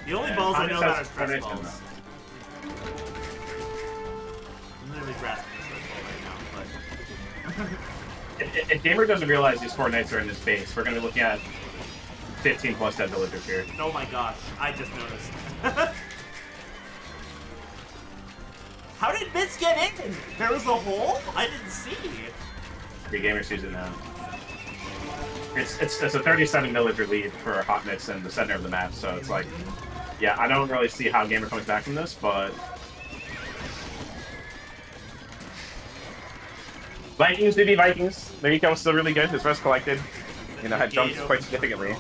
The only balls I know about are stress balls. I'm literally grasping a stress ball right now, but... if Gamer doesn't realize these 4 knights are in his base, we're going to be looking at 15 plus dead villagers here. Oh my gosh, I just noticed. How did Mitts get in? There was a hole? I didn't see. The Gamer sees it now. It's a 37 villager lead for Hot Mitts in the center of the map, so it's like, yeah, I don't really see how Gamer comes back from this, but Vikings do be Vikings. Their eco is still really good. His rest collected, you know, had jumped quite significantly.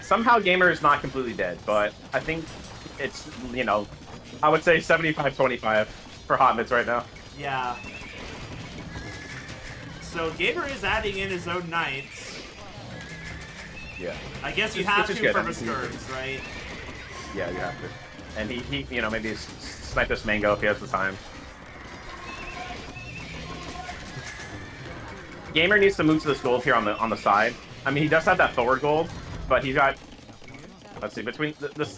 Somehow Gamer is not completely dead, but I think it's, you know, I would say 75-25 for Hot Mitts right now. Yeah. So Gamer is adding in his own knights. Yeah. I guess you have to for the skirms, right? Yeah, you have to. And he you know, maybe snipe this mango if he has the time. Gamer needs to move to this gold here on the side. I mean, he does have that forward gold, but he's got, let's see, between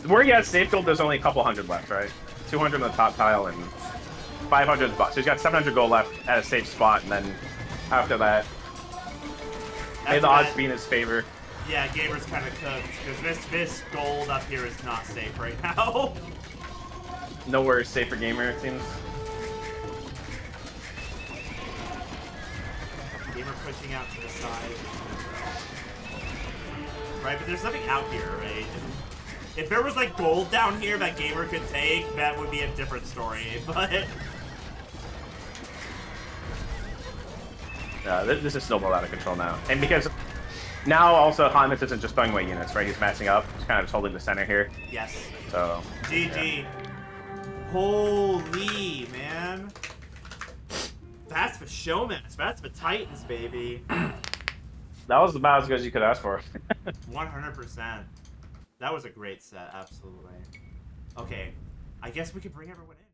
where he has safe gold, there's only a couple hundred left, right? 200 on the top tile and 500 at the bottom. So he's got 700 gold left at a safe spot, and then after that, may the odds be in his favor. Yeah, Gamer's kind of cooked, because this gold up here is not safe right now. Nowhere is safe for Gamer, it seems. Gamer pushing out to the side. Right, but there's nothing out here, right? If there was like gold down here that Gamer could take, that would be a different story, but... This is snowballed out of control now. And because now also Hotmix isn't just throwing away units, right? He's messing up. He's kind of just holding the center here. Yes. So. GG. Yeah. Holy, man. That's for Showmatch. That's for Titans, baby. That was about as good as you could ask for. 100%. That was a great set, absolutely. Okay, I guess we could bring everyone in.